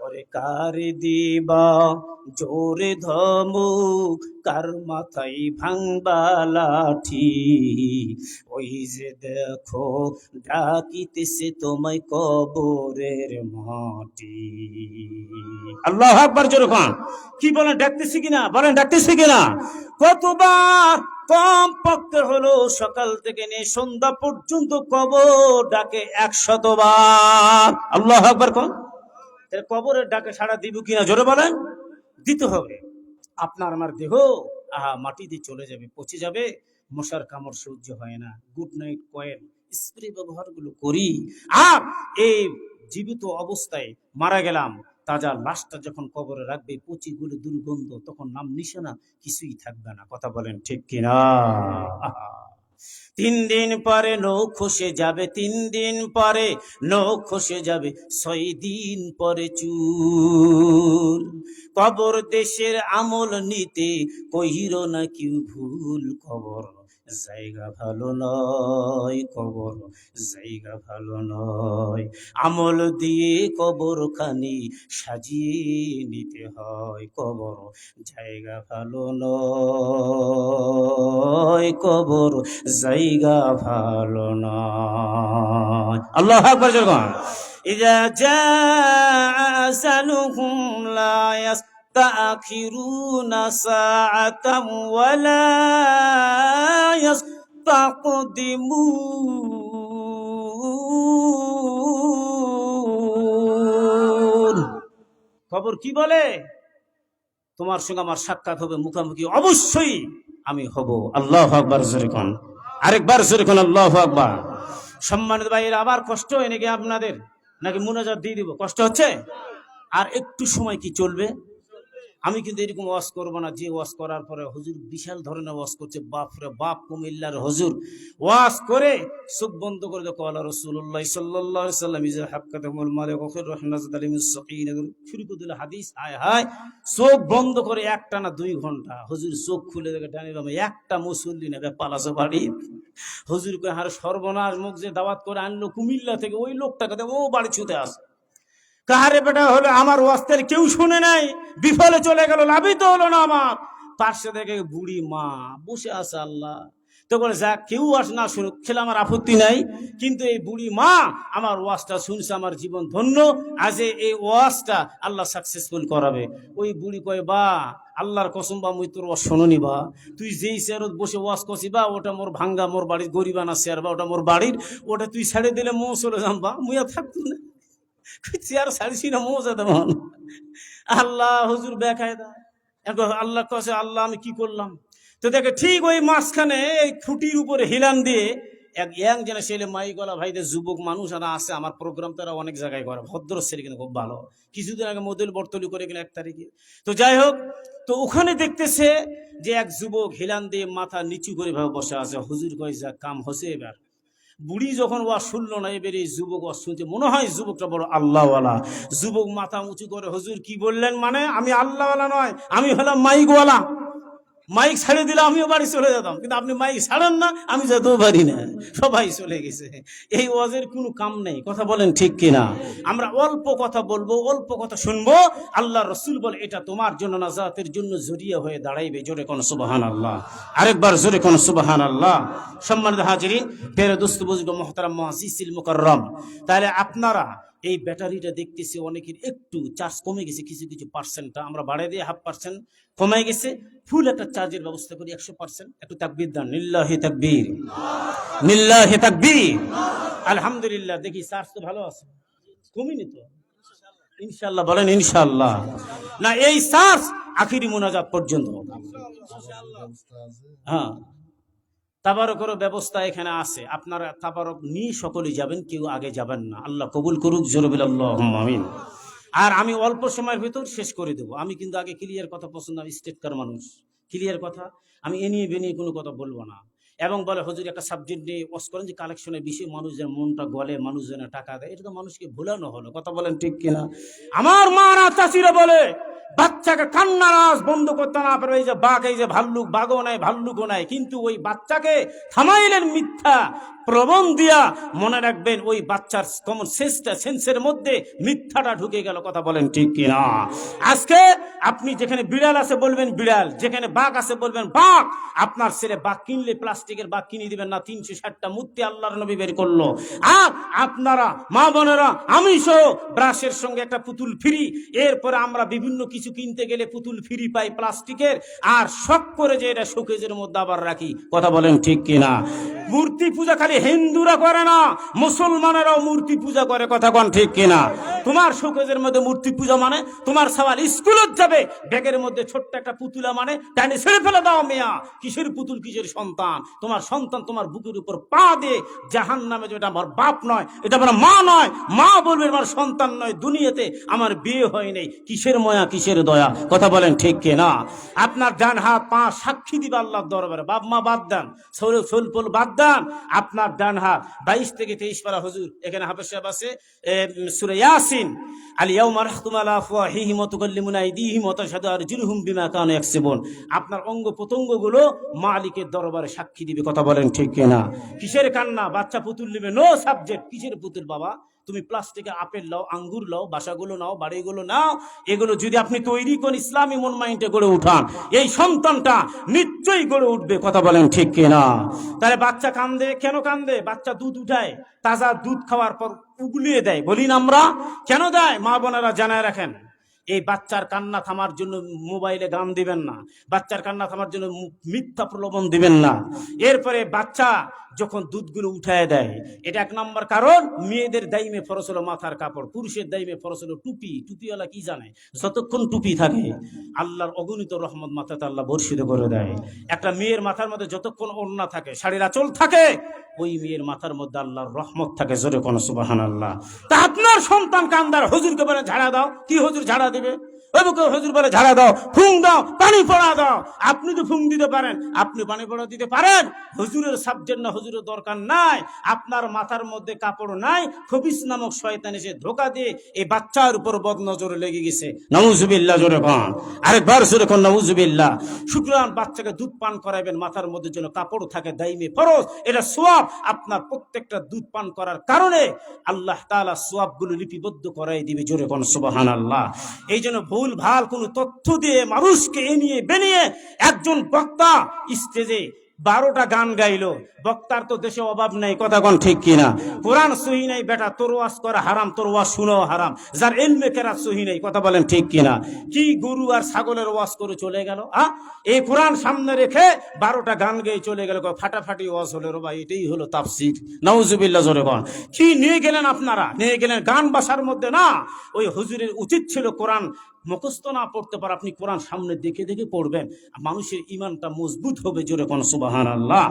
ওরে কার দিবা জোরে ধমুক, কার মাথায় ভাঙবা লাঠি, ওই যে দেখো ডাকিতেছে তোমায় কবরের মাটি। আল্লাহু আকবার জোরে কোন। কি বলেন, ডাকতেছি কিনা? বলেন ডাকতেছি কিনা? কতবার কম পক্ষে হলো সকাল থেকে নিয়ে সন্ধ্যা পর্যন্ত কবর ডাকে 100 বার। আল্লাহু আকবার কোন। কবরের ডাকে সাড়া দিব কিনা জোরে বলেন। দিতে হবে। আপনার আমার দেহ মাটিতে চলে যাবে, পচে যাবে, মশার কামড় সহ্য হয় না, গুড নাইট কয়েল স্প্রে ব্যবহার গুলো করি, আর এই জীবিত অবস্থায় মারা গেলাম, তাজা লাশটা যখন কবরে রাখবে, পচি গুলো দুর্গন্ধ, তখন নাম নিশানা কিছুই থাকবে না। কথা বলেন ঠিক কিনা? 3 দিন পরে নখ খসে যাবে, 3 দিন পরে নখ খসে যাবে, 6 দিন পরে চুল। কবর দেশের আমল নিতে কহির না কেউ ভুল, কবর জায়গা ভালো নয়, কবর জায়গা ভালো নয়, আমল দিয়ে কবর খানি সাজিয়ে নিতে হয়, কবর জায়গা ভালো নয়, কবর জায়গা ভালো নয়। আল্লাহু আকবার জোরে বলেন। ইযা জাআ আসালুহুম লা يستأخرون ساعة ولا يستقدمون। খবর কি বলে? তোমার সঙ্গে আমার সাক্ষাৎ হবে, মুখামুখি অবশ্যই আমি হব। আল্লাহু আকবার জোরে কোন, আরেকবার জোরে কোন আল্লাহু আকবার। সম্মানিত ভাইয়েরা, আবার কষ্ট হয় নাকি আপনাদের? নাকি মুনাজাত দিয়ে দিব? কষ্ট হচ্ছে? আর একটু সময় কি চলবে? আমি কিন্তু এরকম ওয়াজ করবো না যে ওয়াজ করার পরে হুজুর বিশাল ধরনের ওয়াজ করছে, বাপ রে বাপ, কুমিল্লার হুজুর ওয়াজ করে চোখ বন্ধ করে দেখো আল্লাহ রাসূলুল্লাহ সাল্লাল্লাহু আলাইহি ওয়াসাল্লাম ইজা হাক্কাতুল মালিক ওয়া খায়রুর রাহমাতুল লিল মুত্তাকিন শুরু করে দিল হাদিস। হায় হায়, চোখ বন্ধ করে একটানা 2 ঘন্টা হুজুর চোখ খুলে দেখে ডানে বামে একটা মুসল্লি নেবে পালাসো বাড়ি। হুজুর কই হার সর্বনাশ, মুখ যে দাওয়াত করে আনলো কুমিল্লা থেকে, ওই লোকটাকে ও বাড়ি ছুটে আসে। কাহারে বেটা হলো আমার ওয়াস্তের কেউ শুনে নাই, বিফলে চলে গেল, লাভই তো হলো না আমার। পাশে থেকে বুড়ি মা বসে আছে, আল্লাহ তো বলে যাক কেউ আস না শুনুক, খেলে আমার আপত্তি নাই, কিন্তু এই বুড়ি মা আমার ওয়াজটা শুনছে, আমার জীবন ধন্য। আজ এই ওয়াজটা আল্লাহ সাকসেসফুল করাবে। ওই বুড়ি কয়, বা আল্লাহর কসম বা মুই তোর ওয়াজ শোনি বা, তুই যেই চেয়ারত বসে ওয়াজ করছি বা, ওটা মোর ভাঙ্গা, মোর বাড়ির গরিবানা চেয়ার বা, ওটা মোর বাড়ির, ওটা তুই ছেড়ে দিলে মো চলে যাম বা, মুই আর থাকতো না। চেয়ার ছাড়ছি না, মজা দেন। আল্লাহ হুজুর বেকায়দা। আল্লাহ কাছে, আল্লাহ আমি কি করলাম? তো দেখে ঠিক ওই মাঝখানে এই খুঁটির উপরে হিলান দিয়ে এক ইয়াং জেনারেশন মাই গলা ভাইদের যুবক মানুষ আর আছে, আমার প্রোগ্রাম তারা অনেক জায়গায় করে, ভদ্র ছেলে কিন্তু খুব ভালো, কিছুদিন আগে মদিল বর্তলি করে কিনা 1 তারিখে। তো যাই হোক, তো ওখানে দেখতেছে যে এক যুবক হিলান দিয়ে মাথা নিচু করে ভাবে বসে আছে। হুজুর কয় যা কাম হচ্ছে এবার। বুড়ি যখন ওয়াজ শুনলো না, এবারে যুবক ওয়াজ শুনছে, মনে হয় যুবকটা বড় আল্লাহওয়ালা। যুবক মাথা উঁচু করে, হুজুর কি বললেন? মানে আমি আল্লাহওয়ালা নয়, আমি হলাম মাইকওয়ালা। মাইক ছাড়ে দিলে আমিও বাড়ি চলে যেতাম, কিন্তু আপনি মাইক ছাড়েন না, আমি যেতেও পারি না, সবাই চলে গেছে। এই ওয়াজের কোনো কাম নেই, কথা বলেন ঠিক কিনা? আমরা অল্প কথা বলবো, অল্প কথা শুনবো। আল্লাহ রসুল বলে এটা তোমার জন্য নাজাতের জন্য জড়িয়ে হয়ে দাঁড়াইবে। জোরে কোন সুবহানাল্লাহ, আরেকবার জোরে কোন সুবহানাল্লাহ। সম্মানিত হাজিরিন, প্রিয় দোস্ত বুজুর্গ মুহতারাম মুআজ্জিজিল মুকাররম, তাহলে আপনারা এই ব্যাটারিটা দেখতেছি অনেকের একটু চার্জ কমে গেছে, কিছু কিছু পার্সেন্টটা আমরা বাড়াই দিয়ে 0.5% কমে গেছে। ফুল একটা চার্জের ব্যবস্থা করি 100%। একটু তাকবীর দেন, লিল্লাহি তাকবীর, লিল্লাহি তাকবীর। আলহামদুলিল্লাহ। দেখি চার্জ তো ভালো আছে, কমিনি তো ইনশাআল্লাহ। বলেন ইনশাআল্লাহ। না, এই চার্জ আখিরি মুনাজাত পর্যন্ত। হ্যাঁ, তাবারকের ব্যবস্থা এখানে আছে, আপনারা তাবারক নিয়ে সকলেই যাবেন, কেউ আগে যাবেন না। আল্লাহ কবুল করুক, জোরে বলে আল্লাহুম্মা আমিন। আর আমি অল্প সময়ের ভিতর শেষ করে দেবো। আমি কিন্তু আগে ক্লিয়ার কথা পছন্দ, আমি স্টেটকার মানুষ, ক্লিয়ার কথা, আমি এ নিয়ে বেনিয়ে কোনো কথা বলবো না। এবং বলে হুজুর একটা সাবজেক্ট নিয়ে ওয়াজ করেন যে কালেকশনের বিষয়ে মানুষদের মনটা গলে, মানুষজন টাকা দেয়, এটা তো মানুষকে ভুলানো হলো, কথা বলেন ঠিক কিনা? আমার মা না চাষিরা বলে বাচ্চাকে কান্নার আওয়াজ বন্ধ করতে না পারে, এই যে বাঘ, এই যে ভাল্লুক, বাঘও নাই ভাল্লুকও নাই, কিন্তু ওই বাচ্চাকে থামাইলেন মিথ্যা প্রবণ দিয়া। মনে রাখবেন ওই বাচ্চার কমন সেন্সের মধ্যে মিথ্যাটা ঢুকে গেল, কথা বলেন ঠিক কিনা? আজকে আপনি যেখানে বিড়াল আছে বলবেন বিড়াল, যেখানে বাঘ আছে বলবেন বাঘ। আপনার ছেলে বাঘ কিনলে প্লাস্টিকের বাঘ কিনে দিবেন না, 360টা মূর্তি আল্লাহর নবী বের করলো। আর আপনারা মা বোনেরা, আমি সহ ব্রাশের সঙ্গে একটা পুতুল ফ্রি। এরপরে আমরা বিভিন্ন কিছু কিনতে গেলে পুতুল ফ্রি পাই প্লাস্টিকের, আর শখ করে যে এটা শোকেজের মধ্যে আবার রাখি, কথা বলেন ঠিক কিনা? মূর্তি পূজা খালি হিন্দুরা করে না, মুসলমানেরাও মূর্তি পূজা করে, কথা কোন ঠিক কিনা? তোমার শোকেজের মধ্যে মূর্তি পূজা মানে তোমার সওয়াল স্কুলত যাবে, ব্যাগের মধ্যে ছোট্ট একটা পুতুলা মানে টানে ছেড়ে ফেলে দাও মেয়া। কিসের পুতুল, কিসের সন্তান? তোমার সন্তান তোমার বুকের উপর পা দিয়ে জাহান্নামে, যেটা আমার বাপ নয়, এটা আমার মা নয়। মা বলবে আমার সন্তান নয়, দুনিয়াতে আমার বিয়ে হয় নাই, কিসের ময়া, কিসের দয়া, কথা বলেন ঠিক কিনা? আপনার ডান হাত পা সাক্ষী দিবে আল্লাহর দরবারে। বাপ মা বাদ দেন, সোলপোল বাদ দেন, আপনার ডান হাত 22 থেকে 23 পারা হুজুর এখানে হাফেজ সাহেব আছে, সূরা ইয়াসিন, আল ইয়াউমা নাখতিমু আলা আফওয়াহিহিম ওয়া তুকাল্লিমুনা আইদিহিম ওয়া তাশহাদু আরজুলুহুম বিমা কানু ইয়াকসিবুন। আপনার অঙ্গ প্রত্যঙ্গগুলো মালিকের দরবারে সাক্ষী দিবে, কথা বলেন ঠিক কিনা? কিসের কান্না? বাচ্চা পুতুল নেবে, নো সাবজেক্ট। কিসের পুতুল বাবা? তুমি প্লাস্টিকে আপেল লাও, আঙ্গুর লাও, বাসাগুলো নাও, বাড়িগুলো নাও, এগুলো যদি আপনি তৈরি কোন ইসলামী মন মাইন্ডে গড়ে উঠান, এই সন্তানটা নিশ্চয়ই গড়ে উঠবে, কথা বলেন ঠিক কিনা? তাহলে বাচ্চা কান্দে কেন? কান্দে বাচ্চা দুধ উঠায়, তাজা দুধ খাওয়ার পর উগলিয়ে দেয়, বলি না আমরা? কেন দেয়? মা বোনেরা জানায় রাখেন, এই বাচ্চার কান্না থামার জন্য মোবাইলে গান দিবেন না, বাচ্চার কান্না থামার জন্য মিথ্যা প্রলোভন দিবেন না। এরপরে বাচ্চা যখন দুধগুলো উঠায় দেয়, এটা এক নম্বর কারণ। মেয়েদের দাইমে ফরজ হলো মাথার কাপড়, পুরুষের দাইমে ফরজ হলো টুপি। টুপিওয়ালা কি জানে, যতক্ষণ টুপি থাকে আল্লাহর অগণিত রহমত মাথাতে আল্লাহ বর্ষিত করে দেয়। একটা মেয়ের মাথার মধ্যে যতক্ষণ ওড়না থাকে, শাড়ির আঁচল থাকে, ওই মেয়ের মাথার মধ্যে আল্লাহর রহমত থাকে। জোরে কোন সুবহানাল্লাহ। তা আপনার সন্তান কান্দার, হুজুরকে বলে ঝাড়া দাও, কি হুজুর ঝাড়া দিবে? হুজুর বলে ঝাড়া দাও, ফুং দাও, পানি পড়া দাও। আপনি তো ফুং দিতে পারেন, আপনি পানি পড়া দিতে পারেন। হুজুরের সাবজেক্ট না, হুজুরের দরকার নাই। আপনার মাথার মধ্যে কাপড় নাই, খবিস নামক শয়তান এসে ধোকা দিয়ে এই বাচ্চার উপর বদনজরে লেগে গেছে। নাউজুবিল্লাহ। জোরে কোন, আরেকবার জোরে কোন নাউজুবিল্লাহ। সুতরাং বাচ্চাকে দুধ পান করাবেন, মাথার মধ্যে যেন কাপড় থাকে, দাইমে ফরজ। এটা সওয়াব। আপনার প্রত্যেকটা দুধ পান করার কারণে আল্লাহ তাআলা সওয়াবগুলো লিপিবদ্ধ করাই দিবে। জোরে কোন সুবহানাল্লাহ। এই জন্য ভুল ভাল কোন তথ্য দিয়ে মানুষকে এনিয়ে বেনিয়ে একজন বক্তা স্টেজে 12টা গান গাইলো। বক্তার তো দেশে অভাব নেই, কথা কোন ঠিক কিনা? কোরআন সহি নাই বেটা, তোর ওয়াজ করা হারাম, তোর ওয়াজ শুনাও হারাম। যার ইলমে কেরাত সহি নাই, কথা বলেন ঠিক কিনা? কি গরু আর ছাগলের ওয়াজ করে চলে গেল। এই কোরআন সামনে রেখে 12টা গান গেয়ে চলে গেল। ফাটাফাটি ওয়াজ হলো রে ভাই, এটাই হলো তাফসীর। নাউজুবিল্লাহ। জোরে বল। কি নিয়ে গেলেন আপনারা? নিয়ে গেলেন গান বাসার মধ্যে না। ওই হুজুরের উচিত ছিল কোরআন মুখস্থ না পড়তে পারে, আপনি কোরআন সামনে দেখে দেখে পড়বেন, মানুষের ইমানটা মজবুত হবে। জোরে কোন সুবহানাল্লাহ।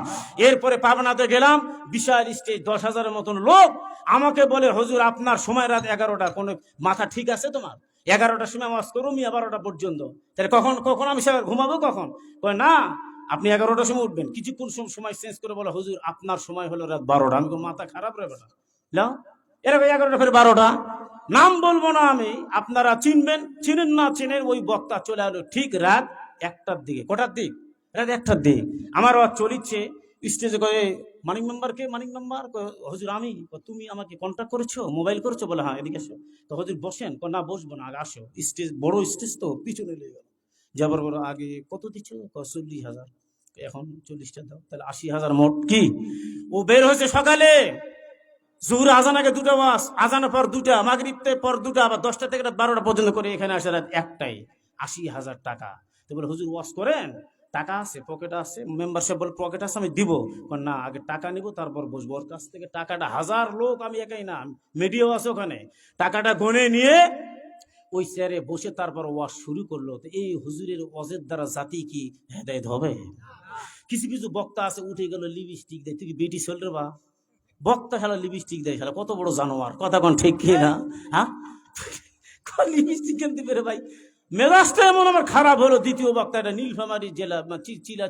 এরপরে পাবনাতে গেলাম, বিশাল স্টেজ, 10,000-এর মতন লোক। আমাকে বলে হুজুর আপনার সময় রাত 11টা, কোন মাথা ঠিক আছে তোমার? 11টার সময় ওয়াজ করো মিয়া 12টা পর্যন্ত, তাহলে কখন কখন আমি ঘুমাবো কখন? কয় না, আপনি 11টার সময় উঠবেন। কিছুক্ষণ সময় চেঞ্জ করে বলে হুজুর আপনার সময় হলো রাত 12টা। আমি মাথা খারাপ রে বেটা, এরকম 11টা ফের 12টা। নাম বলবো না আমি, আপনারা চিনবেন, চিনেন না চিনেন। ওই বক্তা চলে এলো ঠিক রাত 1টার দিকে। কটার দিক? রাত 1টার দিক। আমার ওয়াজ চলিচ্ছে, স্টেজে কয়ে মানিক মেম্বারকে, মানিক মেম্বার হুজুর আমি। তুমি আমাকে কন্ট্যাক্ট করেছো, মোবাইল করেছো? বলে হ্যাঁ, এদিকে আসো। তো হুজুর বসেন। না বসবো না, আগে আসো। স্টেজ বড় স্টেজ তো, পিছনে লেগে গেল। যাবার বড় আগে কত দিচ্ছ? 40,000। এখন 40টা দাও, তাহলে 80,000 মোট। কি ও বের হয়েছে সকালে, জোহর আজান আগে 2টা ওয়াজ, আজানের পর 2টা, মাগরিব পর 2টা, আবার 10টা থেকে রাত 12টা পর্যন্ত করে এখানে আসে রাত 1টায়। 80,000 টাকা। তো বলে হুজুর ওয়াজ করেন, টাকা আছে পকেটে আছে? মেম্বারশিপ বলে পকেট আছে, আমি দিব। না, আগে টাকা নিব তারপর বসবো। ওর কাছ থেকে টাকাটা, 1000 লোক, আমি একাই না, মিডিয়াও আছে ওখানে। টাকাটা গনে নিয়ে ওই চেয়ারে বসে তারপর ওয়াজ শুরু করলো। তো এই হুজুরের ওয়াজের দ্বারা জাতি কি হেদায়েত হবে? কিছু কিছু বক্তা আছে উঠে গেল, লিপস্টিক দেয়। তুই কি বেটি চলরে বা বক্তা খেলা লিপস্টিক দেয়, খেলা কত বড় জানোয়ার, কথা কোন ঠিক কি না? হ্যাঁ, লিপস্টিক কেন দিবে রে ভাই? মেজাজটা এমন আমার খারাপ হলো। দ্বিতীয় বক্তা, এটা নীলফামারী জেলা,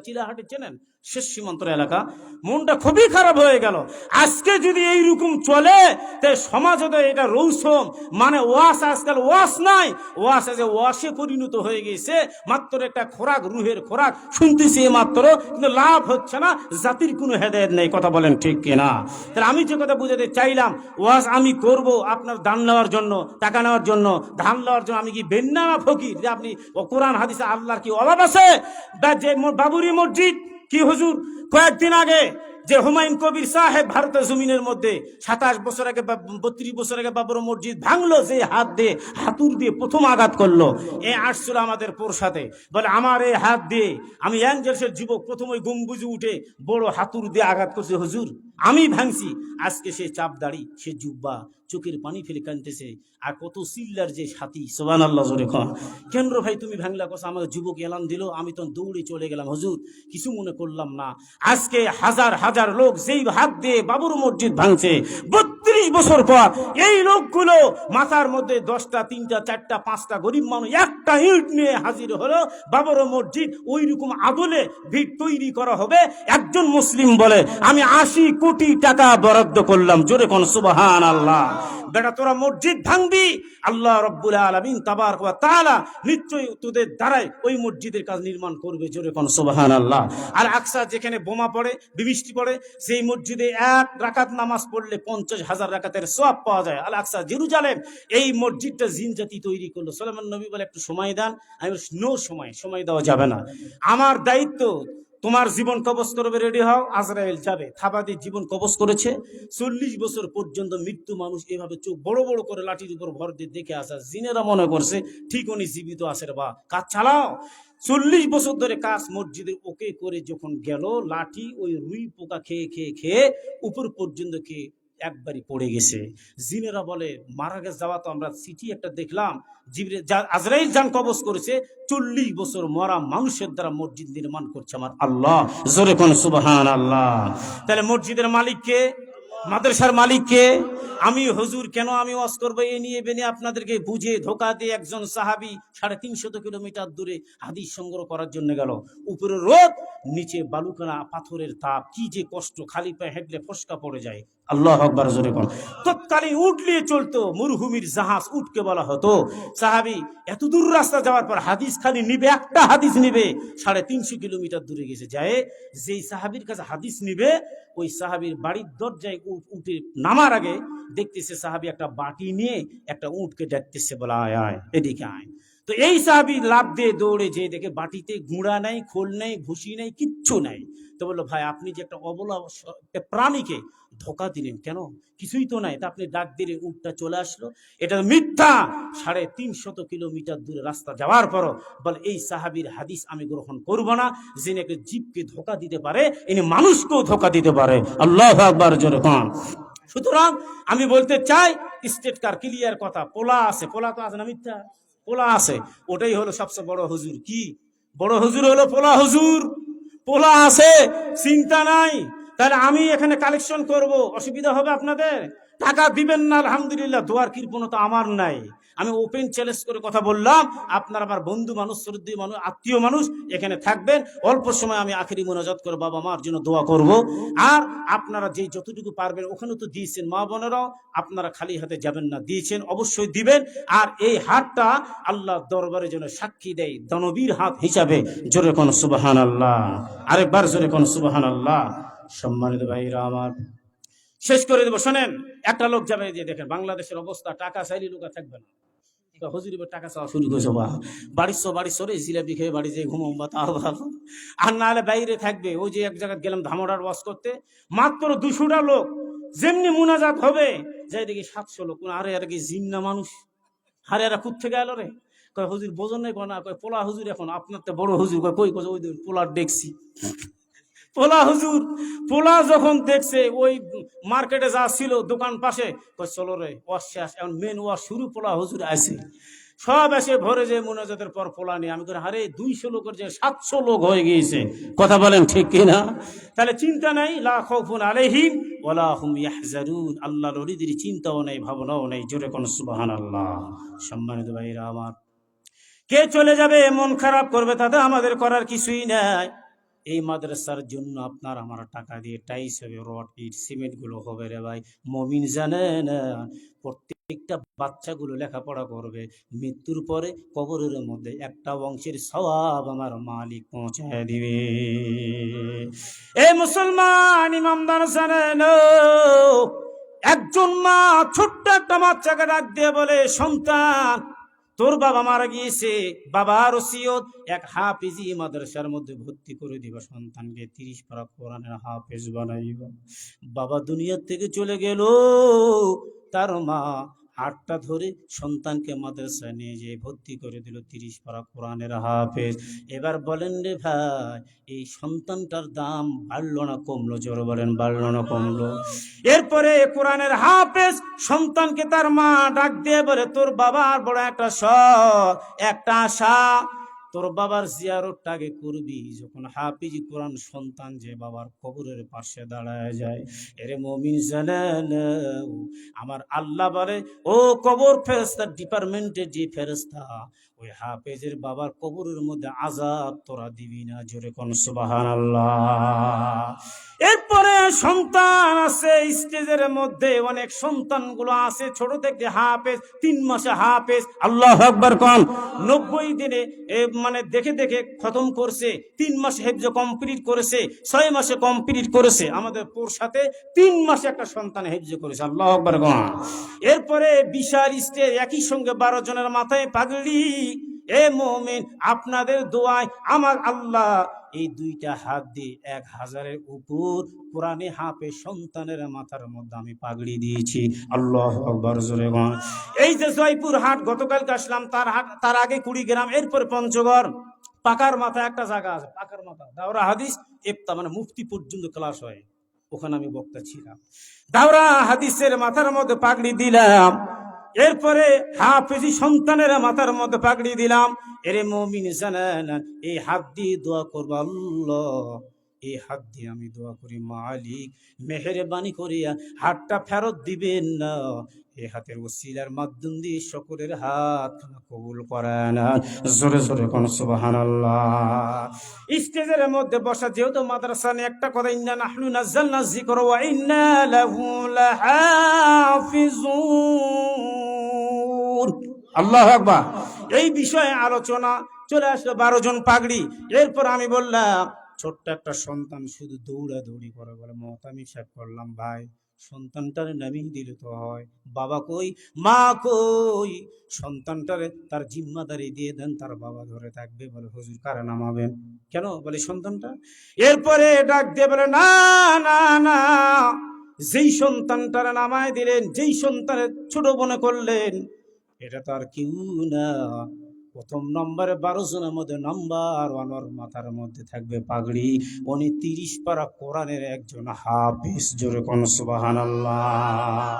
চিলাহাটে চেনেন, শেষ সীমান্তর এলাকা। মনটা খুবই খারাপ হয়ে গেল। আজকে যদি এইরকম চলে, তাই সমাজে তো এটা রৌসম, মানে ওয়াস আজকাল ওয়াস নাই, ওয়াস আছে ওয়াসে পরিণত হয়ে গেছে। মাত্র একটা খোরাক, রুহের খোরাক শুনতেছি মাত্র, কিন্তু লাভ হচ্ছে না, জাতির কোনো হেদায়েত নেই। কথা বলেন ঠিক কিনা? তাহলে আমি যে কথা বুঝাতে চাইলাম, ওয়াজ আমি করব আপনার দান নেওয়ার জন্য, টাকা নেওয়ার জন্য, ধান নেওয়ার জন্য। আমি কি বেন্না না ফকির যে আপনি কোরআন হাদিসে আল্লাহর কি অভাব আছে? যে বাবুরি মসজিদ, কি হুজুর কয়েকদিন আগে যে হুমায়ুন কবির সাহেব ভারতের জমিনের মধ্যে 27 বছর আগে, 32 বছর আগে বাবর মসজিদ ভাঙলো, যে হাত দিয়ে, হাতুর দিয়ে প্রথম আঘাত করলো, এ আসছিল আমাদের সাথে। বলে আমার এই হাত দিয়ে, আমি অ্যাঞ্জেলসের যুবক, প্রথম ওই গম্বুজে উঠে বড় হাতুর দিয়ে আঘাত করছে হুজুর, আমি ভাঙছি। আজকে সে চাপ দাড়ি, সে জুব্বা, চোখের পানি ফেলে কাঁদতেছে। আর কত সিল্লার যে সাথী, সুবহানাল্লাহ জোরে কন। কেন রে ভাই তুমি ভাঙলা? কথা আমাকে যুবক এলান দিল, আমি তো দৌড়ে চলে গেলাম, হুজুর কিছু মনে করলাম না। আজকে হাজার হাজার লোক যেই হাত দিয়ে বাবর মসজিদ ভাঙছে, 32 বছর পর এই লোকগুলো মাথার মধ্যে 10টা, 3টা, 4টা, 5টা গরিব মানুষ একটা ইট নিয়ে হাজির হলো বাবর মসজিদ। ওই রকম আদলে ভিড় তৈরি করা হবে। একজন মুসলিম বলে আমি 80 কোটি টাকা বরাদ্দ করলাম। জোরে কোন সুবহানাল্লাহ। বেটা তোরা মসজিদ ভাঙবি, আল্লাহ রাব্বুল আলামিন তাবারক ওয়া তাআলা নিশ্চয়ই তোদের দ্বারাই ওই মসজিদের কাজ নির্মাণ করবে। জোরে কোন সুবহানাল্লাহ। আর আকসা যেখানে বোমা পড়ে, বৃষ্টি পড়ে, সেই মসজিদে 1 রাকাত নামাজ পড়লে 50,000 রাকাতের সওয়াব পাওয়া যায়। আল আকসা জেরুজালেম, এই মসজিদটা জিন জাতি তৈরি করলো। সুলাইমান নবী বলে একটু সময় দেন। আমি নো সময় দেওয়া যাবে না, আমার দায়িত্ব তোমার জীবন কবজ করবে, রেডি হও, আজরাইল যাবে। থাবাদি জীবন কবজ করেছে 40 বছর পর্যন্ত মৃত্যু মানুষ এভাবে চোখ বড় বড় করে লাঠির উপর ভর দিয়ে দেখে আসা, জিনেরা মনে করছে ঠিক উনি জীবিত আছে রে, বা কাজ চালাও। 40 বছর ধরে কাজ মসজিদে ওকে করে যখন গেল, লাঠি ওই রুই পোকা খেয়ে খেয়ে খেয়ে উপর পর্যন্ত খেয়ে একবারই পড়ে গেছে। জিনেরা বলে মারা গেছে যাওয়া, তো আমরা চিঠি একটা দেখলাম আজরাইল জান কবজ করেছে, 40 বছর মরা মানুষের দ্বারা মসজিদ নির্মাণ করছে আমার আল্লাহ। জোরে কোন সুবহানাল্লাহ। তাহলে মসজিদের মালিক কে? মাদ্রাসার মালিক কে? আমি হুজুর কেন আমি ওয়াজ করবো এই নিয়ে বেনে আপনাদেরকে বুঝে ধোকা দিয়ে একজন সাহাবী 350 কিলোমিটার দূরে হাদিস সংগ্রহ করার জন্য গেল। উপরে রোদ, নিচে বালুকানা পাথরের তাপ, কি যে কষ্ট, খালি পায়ে হেঁটলে ফসকা পড়ে যায়। আল্লাহু আকবার জোরে কোন। তৎকালীন উট নিয়ে চলতো, মরুভূমির জাহাজ উটকে বলা হতো। সাহাবী এত দূর রাস্তা যাওয়ার পর হাদিস খালি নিবে, একটা হাদিস নিবে, 350 কিলোমিটার দূরে গেছে যায়। যেই সাহাবীর কাছে হাদিস নিবে, ওই সাহাবীর বাড়ির দরজায় উঠে নামার আগে দেখতেছে সাহাবী একটা বাটি নিয়ে একটা উটকে ডাকতেছে, বলা আয় আয় এদিকে আয়। তো এই সাহাবী লাফ দিয়ে দৌড়ে যে দেখে বাটিতে গুঁড়া নাই, খোল নাই, ভুসি নাই, কিচ্ছু নাই। তো বললো ভাই আপনি যে একটা অবলা প্রাণীকে ধোকা দিলেন কেন? কিছুই তো নাই, তা আপনি ডাক দিলে উটটা চলে আসলো। এটা মিথ্যা। 350 কিলোমিটার দূরে রাস্তা যাওয়ার পরও বলে এই সাহাবীর হাদিস আমি গ্রহণ করব না। যিনি একটা জীবকে ধোকা দিতে পারে, ইনি মানুষকেও ধোকা দিতে পারে। আল্লাহু আকবার জোরে কোন। সুতরাং আমি বলতে চাই, স্টেট কার ক্লিয়ার কথা, পোলা আছে, পোলা তো আছে না মিথ্যা? পোলা আছে, ওটাই হলো সবচেয়ে বড় হুজুর। কি বড় হুজুর হলো পোলা হুজুর। পোলা আছে, চিন্তা নাই। তাহলে আমি এখানে কালেকশন করব, অসুবিধা হবে আপনাদের? টাকা দিবেন না আলহামদুলিল্লাহ, দোয়ার কৃপণতা আমার নাই। আমি ওপেন চ্যালেঞ্জ করে কথা বললাম, আপনার আমার বন্ধু মানুষ, শ্রদ্ধী মানুষ, আত্মীয় মানুষ এখানে থাকবেন। অল্প সময় আমি আখেরি মোনাজাত করে বাবা মার জন্য দোয়া করব। আর আপনারা যে যতটুকু পারবেন, ওখানে তো দিয়েছেন মা বোনেরাও, আপনারা খালি হাতে যাবেন না, দিয়েছেন অবশ্যই দিবেন। আর এই হাতটা আল্লাহ দরবারে যেন সাক্ষী দেয় দানবীর হাত হিসাবে। জোরে কোন সুবহানাল্লাহ, আরেকবার জোরে কোন সুবহানাল্লাহ। সম্মানিত ভাইরা আমার, শেষ করে দেবো, শোনেন। একটা লোক যাবে, যে দেখেন বাংলাদেশের অবস্থা, টাকা চাইলে লোক থাকবে না। হুজুরি টাকা চাওয়া শুরু করেছে, বাড়ির সরে জিলাপি খেয়ে বাড়ি যেয়ে ঘুমাম, বা তাও ভালো। আর না হলে বাইরে থাকবে। ওই যে এক জায়গায় গেলাম ধামরার ওয়াজ করতে, মাত্র 200টা লোক, যেমনি মুনাজাত হবে যাই দেখি 700 লোক। আরে আর কি জিন্না মানুষ, আরে এরা কোথ থেকে এলো রে? কয় হুজুর বোঝন নাই না, কয় পোলা হুজুর এখন আপনার তো বড় হুজুর। কই কই ওই পোলার দেখছি। পোলা হুজুর, পোলা যখন দেখছে ওই মার্কেটে যা ছিল দোকান পাশে, চলো রে ওয়াশ শেষ, এখন মেন ওয়াশ শুরু। পোলা হুজুর আসে, সব এসে ভরে যে মোনাজাতের পর পোলা নিয়ে। আমি করি আরে 200 লোকের যে 700 লোক হয়ে গিয়েছে। কথা বলেন ঠিক কিনা? তাহলে চিন্তা নাই, লা খাউফুন আলাইহিম ওয়ালা হুম ইয়াহজানুন। আল্লাহর ওলিদের চিন্তাও নেই, ভাবনাও নেই। জোরে কোন সুবহানাল্লাহ। সম্মানিত ভাইরা আমার, কে চলে যাবে মন খারাপ করবে, তাতে আমাদের করার কিছুই নাই। এই মাদ্রাসার জন্য আপনার আমার টাকা দিয়ে টাইস হবে, রড ইট সিমেন্ট গুলো হবে রে ভাই। মমিন জানেন, প্রত্যেকটা বাচ্চাগুলো লেখাপড়া করবে, মৃত্যুর পরে কবরের মধ্যে একটা বংশের সওয়াব আমার মালিক পৌঁছায় দিবে। এই মুসলমান ইমানদার জানেন, একজন মা ছোট্ট একটা বাচ্চাকে ডাক দিয়ে বলে, সন্তান তোর বাবা মারা গিয়েছে, বাবার ওসিয়ত এক হাফেজি মাদ্রাসার মধ্যে ভর্তি করে দিবা, সন্তানকে 30 পারা কোরআনের হাফেজ বানাইবা। বাবা দুনিয়ার থেকে চলে গেল, তার মা হাতটা ধরে সন্তানকে মাদ্রাসায় নিয়ে যেয়ে ভর্তি করে দিল, 30 পারা কোরআনের হাফেজ। এবার বলেন রে ভাই, এই সন্তানটার দাম বাড়লো না কমলো? জোরে বলেন, বাড়লো না কমলো? এরপরে কোরআনের হাফেজ সন্তানকে তার মা ডাক দিয়ে বলে, তোর বাবার বড় একটা শখ, একটা আশা, তোর বাবার জিয়ারতটা আগে করবি। যখন হাফিজ কোরআন সন্তান যে বাবার কবরের পাশে দাঁড়ায় যায়, এরে মুমিন জানেন, আমার আল্লাহ বলে, ও কবর ফেরেশতা ডিপার্টমেন্টের যে ফেরেশতা, ওই হাফেজের বাবার কবরের মধ্যে আযাব তোরা দিবি না। জোরে কোন সুবহানাল্লাহ। এরপরে সন্তান আছে স্টেজের মধ্যে, অনেক সন্তানগুলো আছে ছোট থেকে হাফেজ, 3 মাসে হাফেজ। আল্লাহু আকবার কোন। 90 দিনে মানে দেখে দেখে খতম করছে, 3 মাসে হেফজ কমপ্লিট করেছে, 6 মাসে কমপ্লিট করেছে। আমাদের পোর সাথে 3 মাসে একটা সন্তান হেফজ করেছে। আল্লাহু আকবার কোন। এরপরে বিশাল স্টেজ, একই সঙ্গে 12 জনের মাথায় পাগড়ি, এ মুমিন, আপনাদের দোয়ায় আমার আল্লাহ এই দুইটা হাত দিয়ে 1000-এর উপর কোরআনে হাফেজ সন্তানের মাথার মধ্যে আমি পাগড়ি দিয়েছি। আল্লাহু আকবার, জোরে বল। এই যে জয়পুর হাট গতকালকে আসলাম, তার আগে কুড়িগ্রাম, এরপর পঞ্চগড়। পাকার মাথা একটা জায়গা আছে, পাকার মাথা দাওরা হাদিস ইফতা, মানে মুফতি পর্যন্ত ক্লাস হয়, ওখানে আমি বক্তা ছিলাম। দাওরা হাদিসের মাথার মধ্যে পাগড়ি দিলাম, এরপরে হাফেজি সন্তানের মাথার মধ্যে পাগড়ি দিলাম। এরে মুমিন জানেন, এই হাত দিয়ে দোয়া করব, আল্লাহ এই হাত দিয়ে আমি দোয়া করি, মালিক মেহেরবানি করিয়া হাতটা ফেরত দিবেন না, এই হাতের ওসিলার মাধ্যম দিয়ে সকলের হাত কবুল করেন। জোরে জোরে কোন সুবহানাল্লাহ। স্টেজের মধ্যে বসা, যেহেতু মাদ্রাসা নিয়ে একটা কথা, ইন্না নাহনু নাযালনা যিকরা ওয়া ইন্না লাহু লাহাফিজুন। আল্লাহু আকবার। এই বিষয়ে আলোচনা চলে আসলো, 12 জন পাগড়ি। এরপর আমি বললাম, ছোট্ট একটা সন্তান শুধু দৌড়াদৌড়ি করে, বলে মহতামি সাহেব, করলাম ভাই সন্তানটারে নামিয়ে দিলে তো হয়, বাবা কই, মা কই, সন্তানটারে তার জিম্মাদারি দিয়ে দেন, তার বাবা ধরে থাকবে। বলে হুজুর কারে নামাবেন? কেন? বলে সন্তানটা। এরপরে ডাক দিয়ে বলে, না না না, যেই সন্তানটারে নামায় দিলেন, যেই সন্তানের ছোট মনে করলেন, এটা তো আর কেউ না, প্রথম নম্বরে 12 জনের মধ্যে নাম্বার 1 ওর মাথার মধ্যে থাকবে পাগড়ি, উনি 30 পারা কোরআনের একজন হাফেজ। জোরে কোন সুবহানাল্লাহ।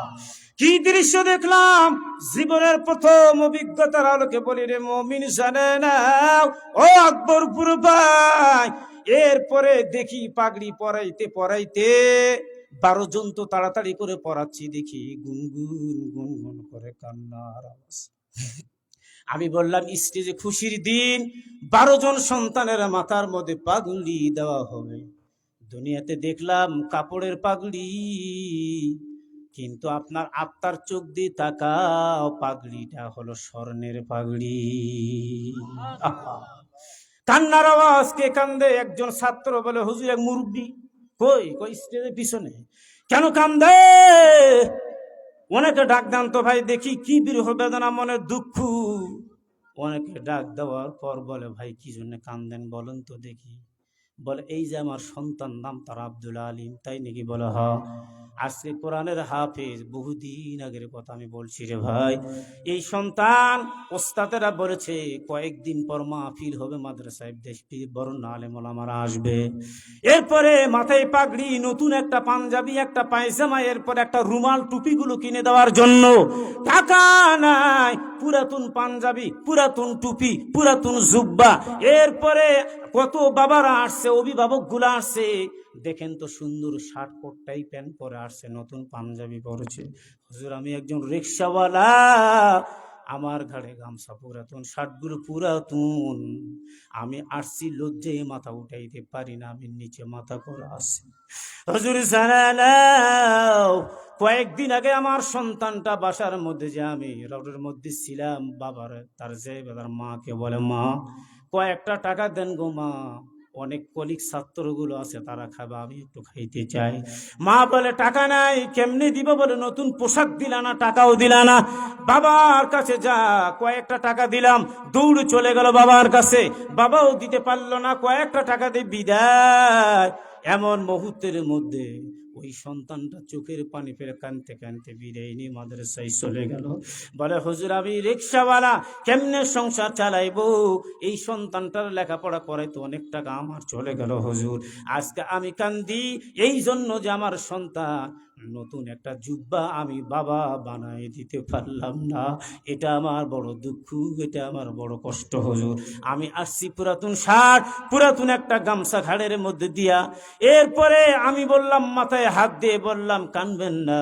কি দৃশ্য দেখলাম, জীবনের প্রথম অভিজ্ঞতার আলোকে বলি রে মুমিন, জানে না ও আকবরপুর ভাই। এরপরে দেখি পাগড়ি পরাইতে পরাইতে 12 জন তো তাড়াতাড়ি করে পড়াচ্ছি, দেখি গুনগুন গুনগুন করে কান্নার আওয়াজ। আমি বললাম, স্টেজে খুশির দিন, 12 জন সন্তানের মাথার মধ্যে পাগড়ি দেওয়া হবে। দুনিয়াতে দেখলাম কাপড়ের পাগড়ি, কিন্তু আপনার আত্মার চোখ দিয়ে তাকাও, পাগড়িটা হলো স্বর্ণের পাগড়ি। কান্নার আওয়াজ, কে কান্দে? একজন ছাত্র বলে, হুজুর এক মুরব্বী। কই? কই স্টেজের পিছনে। কেন কান্দে? অনেকে ডাক দেন তো ভাই, দেখি কি বিরহ বেদনা, মনের দুঃখ। অনেকে ডাক দেওয়ার পর বলে, ভাই কি জন্য কান্দেন বলেন তো দেখি। বলে, এই যে আমার সন্তান, নাম তার আব্দুল আলিম। তাই নাকি? বলে হ। আজকে কোরআনের হাফেজ, বহুদিন আগের কথা আমি বলছি রে ভাই। এই সন্তান, ওস্তাদেরা বলেছে কয়েকদিন পর মাহফিল হবে মাদ্রাসায়, দেশ বড় আলেম ওলামারা আসবে। এরপরে মাথায় পাগড়ি, নতুন একটা পাঞ্জাবি, একটা পায়জামা, এরপর একটা রুমাল, টুপিগুলো কিনে দেওয়ার জন্য টাকা নাই। পুরাতন পাঞ্জাবি, পুরাতন টুপি, পুরাতন জুব্বা। এরপরে কত বাবারা আসছে, অভিভাবক গুলা আসছে, দেখেন তো সুন্দর শার্ট কোট টাই প্যান্ট পরে আসছে, নতুন পাঞ্জাবি পরেছে। হুজুর আমি একজন রিক্সাওয়ালা, আমার ঘাড়ে গামছা পুরাতন, শার্টগুলো পুরাতন, আমি আসছি লজ্জায় মাথা উঠাইতে পারি না, আমি নিচে মাথা করে আসছি। হুজুর জানালাও, কয়েকদিন আগে আমার সন্তানটা বাসার মধ্যে, যে আমি রোডের মধ্যে ছিলাম, বাবার তার মাকে বলে, মা কয়েকটা টাকা দেন গো মা, অনেক কলিগ ছাত্রগুলো আছে, তারা খাবে, আমি একটু খাইতে চাই। মা বলে, টাকা নাই, কেমনে দিব? বলে, নতুন পোশাক দিলা না, টাকাও দিলা না, বাবার কাছে যা। কয়েকটা টাকা দিলাম, দৌড়ে চলে গেল বাবার কাছে, বাবাও দিতে পারলো না, কয়েকটা টাকা দিয়ে বিদায়। এমন মুহূর্তের মধ্যে ওই সন্তানটা চোখের পানি ফেলে কানতে কানতে বিদায় নিয়ে মাদ্রাসায় চলে গেল। বলে, হুজুর আমি রিক্সাওয়ালা, কেমনে সংসার চালাইবো? এই সন্তানটার লেখাপড়া করাই তো অনেক টাকা আমার চলে গেল হুজুর। আজকে আমি কান্দি এই জন্য যে আমার সন্তান নতুন একটা জুব্বা আমি বাবা বানাই দিতে পারলাম না, এটা আমার বড় দুঃখ, এটা আমার বড় কষ্ট হুজুর। আমি আসছি পুরাতন শার্ট, পুরাতন একটা গামছা ঘাড়ের মধ্যে দিয়া। এরপরে আমি বললাম, মাথায় হাত দিয়ে বললাম, কানবেন না,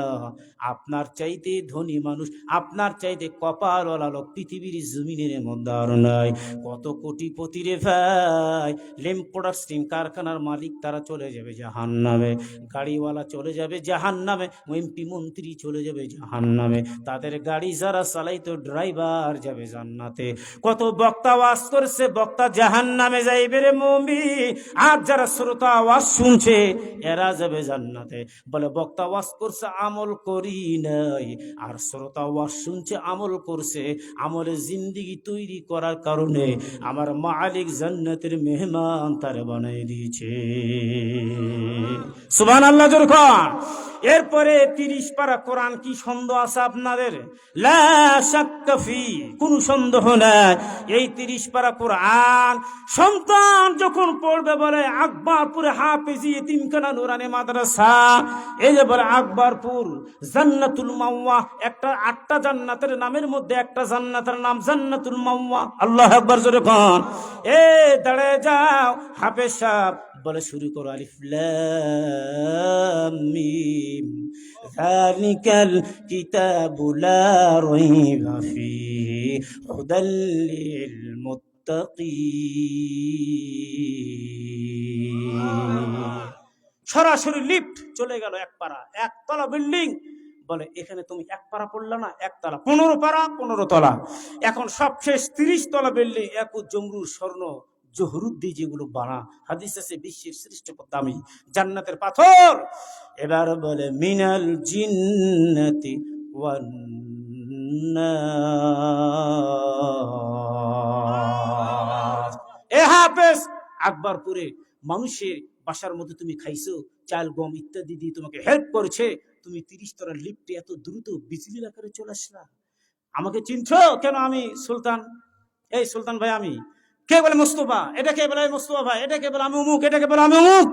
আপনার চাইতে ধনী মানুষ, আপনার চাইতে কপালওয়ালা লোক পৃথিবীর জমিনের মধ্যে আর নাই। কত কোটিপতি রে ভাই, লেম প্রোডাক্টস কারখানার মালিক তারা চলে যাবে জাহান্নামে, গাড়িওয়ালা চলে যাবে জাহান্নামে, জাহান্নামে, এমপি মন্ত্রী চলে যাবে জাহান্নামে, তাদের গাড়ি যারা চালাইতো ড্রাইভার যাবে জান্নাতে। কত বক্তা ওয়াজ করছে, বক্তা জাহান্নামে যাইবে রে মুমিন, আর যারা শ্রোতা ওয়াজ শুনছে এরা যাবে জান্নাতে। বলে বক্তা ওয়াজ করছে আমল করি নাই, আর শ্রোতা ওয়াজ শুনছে আমল করছে। আমলের জিন্দেগি তৈরি করার কারণে আমার মালিক জান্নাতের মেহমান তার বানাই দিয়েছে। সুবহানাল্লাহ জোরে খান। এরপরে 30 পারা কোরআন, কি সন্দেহ আছে আপনাদের? লা শাক্কা ফি, কোনো সন্দেহ নাই। এই 30 পারা কোরআন সন্তান যখন পড়বে, বলে আকবরপুরে হাফেজি এতিমখানা নুরানি মাদ্রাসা, এই যে বলে আকবরপুর জান্নাতুল মাওয়া, একটা 8টা জান্নাতের নামের মধ্যে একটা জান্নাতের নাম জান্নাতুল মাওয়া। আল্লাহু আকবার জোরে কোন। এ দাঁড়ায় যাও হাফেজ সাহেব, বলে শুরু করো আলিফ লাম মিম যালিকাল কিতাবু লা রাইবা ফিহি হুদাল লিল মুত্তাকিন। সরাসরি লিফট চলে গেল এক পারা, একতলা বিল্ডিং। বলে এখানে তুমি এক পারা পড়লা না, একতলা, 15 পারা 15 তলা। এখন সবশেষ 30 তলা বিল্ডিং, একুত জমরুর স্বর্ণ জহরুদ্দি যেগুলো বানা, হাদিস আছে বিশ্বের শ্রেষ্ঠ দামি জান্নাতের পাথর। এবার বলে মিনাল জিন্নাতি ওয়ান নাস। এ হাফেজ, আকবরপুরে মানুষের বাসার মধ্যে তুমি খাইছো, চাল গম ইত্যাদি দিয়ে তোমাকে হেল্প করেছে, তুমি 30 তলার লিফটে এত দ্রুত বিজলির আকারে চলে আসলা। আমাকে চিনছো কেন? আমি সুলতান। এই সুলতান ভাই আমি। কে বলে মুস্তফা? এটা কে বলে মুস্তফা ভাই? এটা কে বলে আমি অমুক, এটাকে বলে আমি অমুক।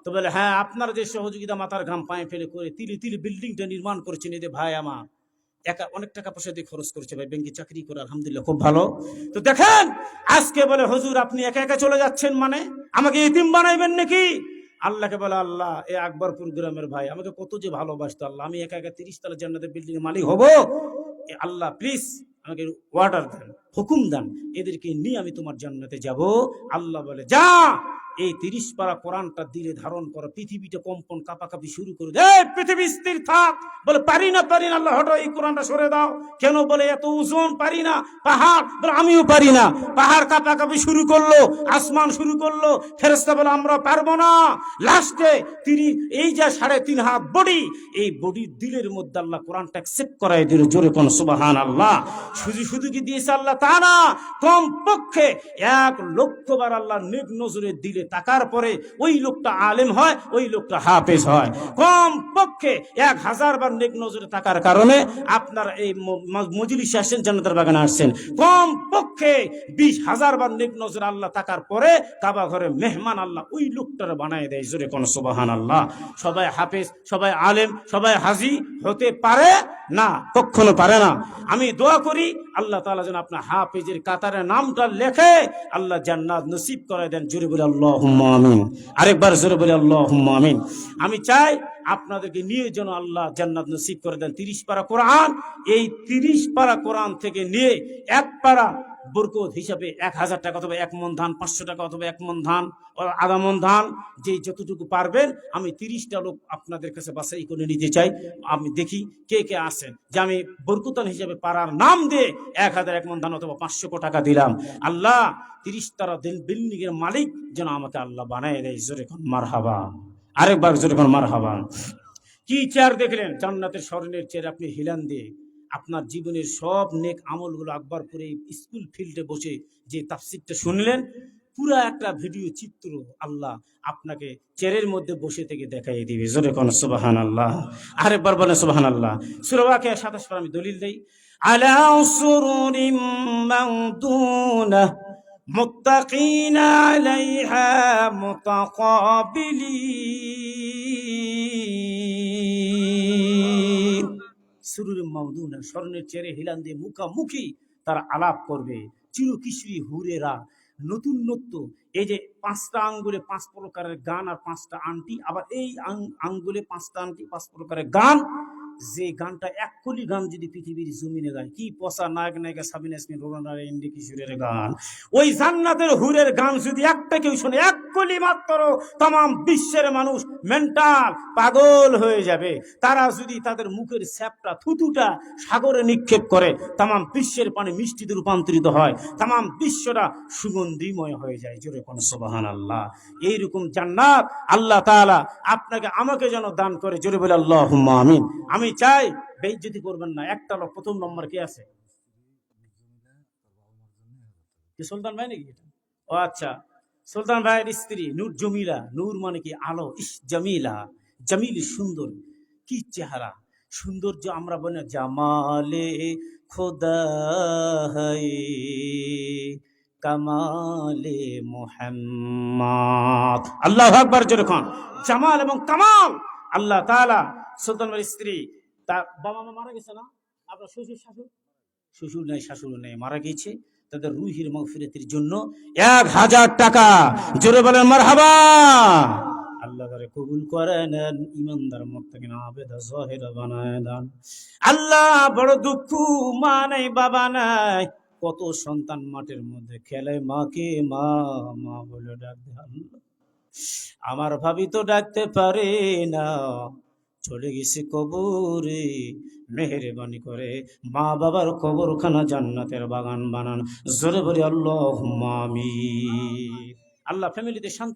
তো বলে হ্যাঁ, আপনার যে সহযোগিতা মাথার ঘাম পায়ে ফেলে করে তিলি তিলি বিল্ডিংটা নির্মাণ করেছেন, এদের ভাই আমার একা অনেক টাকা পয়সা দিয়ে খরচ করেছে ভাই, ব্যাংকে চাকরি করে আলহামদুলিল্লাহ খুব ভালো। তো দেখেন আজকে বলে হুজুর আপনি একা একা চলে যাচ্ছেন, মানে আমাকে এতিম বানাইবেন নাকি? আল্লাহকে বলে আল্লাহ, এ আকবরপুর গ্রামের ভাই আমাকে কত যে ভালোবাসতো, আল্লাহ আমি একা একা 30 তলা জান্নাতের বিল্ডিং এর মালিক হব? আল্লাহ প্লিজ আমাকে ওয়ার্ডার দেন, হুকুম দেন, এদেরকে নিয়ে আমি তোমার জান্নাতে যাব। আল্লাহ বলে যা, এই 30 পারা কোরআনটা দিলে ধারণ করো, পৃথিবীটা কম্পন কাঁপাকাঁপি শুরু করে দে। পৃথিবী স্থির থাক। বলে পারি না, পারি না। আল্লাহ হটো, এই কোরআনটা সরে দাও। কেন? বলে এত ওজন, পারি না। পাহাড়, বলে আমিও পারি না। পাহাড় কাঁপাকাঁপি শুরু করলো, আসমান শুরু করলো, ফেরেশতা বলে আমরা পারবো না। লাস্টে তিনি এই যে 3.5 হাত বডি, এই বডির দিলের মধ্যে আল্লাহ কোরআনটা অ্যাকসেপ্ট করাই দিল। জোরে কোন সুবহানাল্লাহ। শুধু শুধু কি দিয়েছে আল্লাহ তা না, কমপক্ষে 1 লক্ষ বার আল্লাহ নেক নজরে দিলে তাকার পরে ওই লোকটা আলেম হয়, ওই লোকটা হাফেজ হয়। কম পক্ষে 1000 বার নেক নজরে তাকার কারণে আপনার এই মজলিসে আসছেন, জান্নাতের বাগানে আসছেন। কম পক্ষে 20,000 বার নেক নজরে আল্লাহ তাকার পরে কাবা ঘরে মেহমান আল্লাহ ওই লোকটার বানায় দেয়। জোরে কোন সুবহানাল্লাহ। সবাই হাফেজ, সবাই আলেম, সবাই হাজি হতে পারে না, কখনো পারে না। আমি দোয়া করি আল্লাহ তাআলা যেন আপনার হাফেজের কাতারে নামটা লেখে আল্লাহ জান্নাত নসিব করে দেন। জোরে বলে আল্লাহুম্মা আমিন। আরেকবার জোরে বলে আল্লাহুম্মা আমিন। আমি চাই আপনাদেরকে নিয়ে যেন আল্লাহ জান্নাত নসিব করে দেন। 30 পারা কোরআন, এই 30 পারা কোরআন থেকে নিয়ে 1 পারা বরকত হিসাবে 1000 টাকা অথবা 1 মণ ধান, 500 টাকা অথবা 1 মণ ধান, আধা মণ ধান, যে যতটুকু পারবেন। আমি 30টা লোক আপনাদের কাছে বাছাই করে নিতে চাই। আমি দেখি কে কে আসেন, যে আমি বরকতান হিসাবে পারার নাম দিয়ে 1000 1 মণ ধান অথবা 500 টাকা দিলাম। আল্লাহ 30 তারা বিল্ডিং এর মালিক যেন আমাকে আল্লাহ বানায় দেয়। জোরে কোন মারহাবা। আরেকবার জোরে কোন মারহাবা। কি চেয়ার দেখলেন? জান্নাতের স্বর্ণের চেয়ার। আপনি হিলান দিয়ে আপনার জীবনের সব নেক আমলগুলো আকবরপুরে স্কুল ফিল্ডে বসে যে তাফসীরটা শুনলেন, পুরা একটা ভিডিও চিত্র আল্লাহ আপনাকে চেয়ারের মধ্যে বসে থেকে দেখাই দিবে। জোরে কোন সুবহানাল্লাহ। আরেকবার বলেন সুবহানাল্লাহ। সূরা ওয়াকিয়া 27 পারা আমি দলিল দেই। আলা সুরুরিম মাউদুনা মুত্তাকিনা আলাইহা মুতাকাবিলিন। সুরুরিম মাউদুনা, স্বর্ণের চেয়ারে হিলান দিয়ে মুখামুখি তারা আলাপ করবে। চিরকিশোরী হুরেরা, নতুন নত্য। এই যে 5টা আঙ্গুলে 5 প্রকারের গান আর 5টা আংটি, আবার এই আঙ্গুলে 5টা আংটি 5 প্রকারের গান। যে গানটা 1 কলি গান যদি পৃথিবীর জমিনে গায়, কি পচা নায়ক নায়িকা সাবিনা ইয়াসমিন, রোনানা ইন্দি কিশোরের গান, ওই জান্নাতের হুরের গান যদি একটা কেউ শোনে, 1 কলি মাত্র, তাম বিশ্বের মানুষ মেন্টাল পাগল হয়ে যাবে। তারা যদি তাদের মুখের স্যাপটা থুতুটা সাগরে নিক্ষেপ করে, তাম বিশ্বের পানি মিষ্টিতে রূপান্তরিত হয়, তাম বিশ্বটা সুগন্ধিময় হয়ে যায়। জোরে কোন সুবহানাল্লাহ। এইরকম জান্নাত আল্লাহ তাআলা আপনাকে আমাকে যেন দান করে। জোরে বলে আল্লাহুম্মা আমিন। আমি চাই বেইজ্জতি করবেন না। একটা লোক প্রথম নম্বর কে আছে? কি সুলতান ভাই নাকি? ও আচ্ছা, সুলতান ভাইয়ের স্ত্রী নূর জমিলা। নূর মানে কি? আলো। ইস জামিলা, জামিল সুন্দর, কি চেহারা, সৌন্দর্য। আমরা বলি না জামালে খোদা হায় কামালে মুহাম্মদ। আল্লাহু আকবার জোরে খান। জামাল এবং কামাল আল্লাহ তাআলা। সুলতান ভাইয়ের স্ত্রী, তার বাবা মা মারা গেছে না? আপনার শ্বশুর শাশুড়? শ্বশুর নেই, শাশুড় নেই, মারা গিয়েছে। তাদের রুহির মাগফিরাতের জন্য 1000 টাকা, জোরে বলেন মারহাবা, আল্লাহ তাআলা কবুল করে নেন। ইমানদার মুত্তাকিন আবেদা জাহেরা বানায় দেন। আল্লাহ বড় দুঃখ, মা নাই বাবা নাই, কত সন্তান মাঠের মধ্যে খেলে, মাকে মা মা বলে ডাকতে। আল্লাহ আমার ভাবি তো ডাকতে পারে না, চলে গেছে কবরে। মেহেরবানি করে মা বাবার কবরখানা জান্নাতের বাগান বানান। জোরে বলি আল্লাহুম্মা আমিন। আল্লাহ ফ্যামিলিতে শান্তি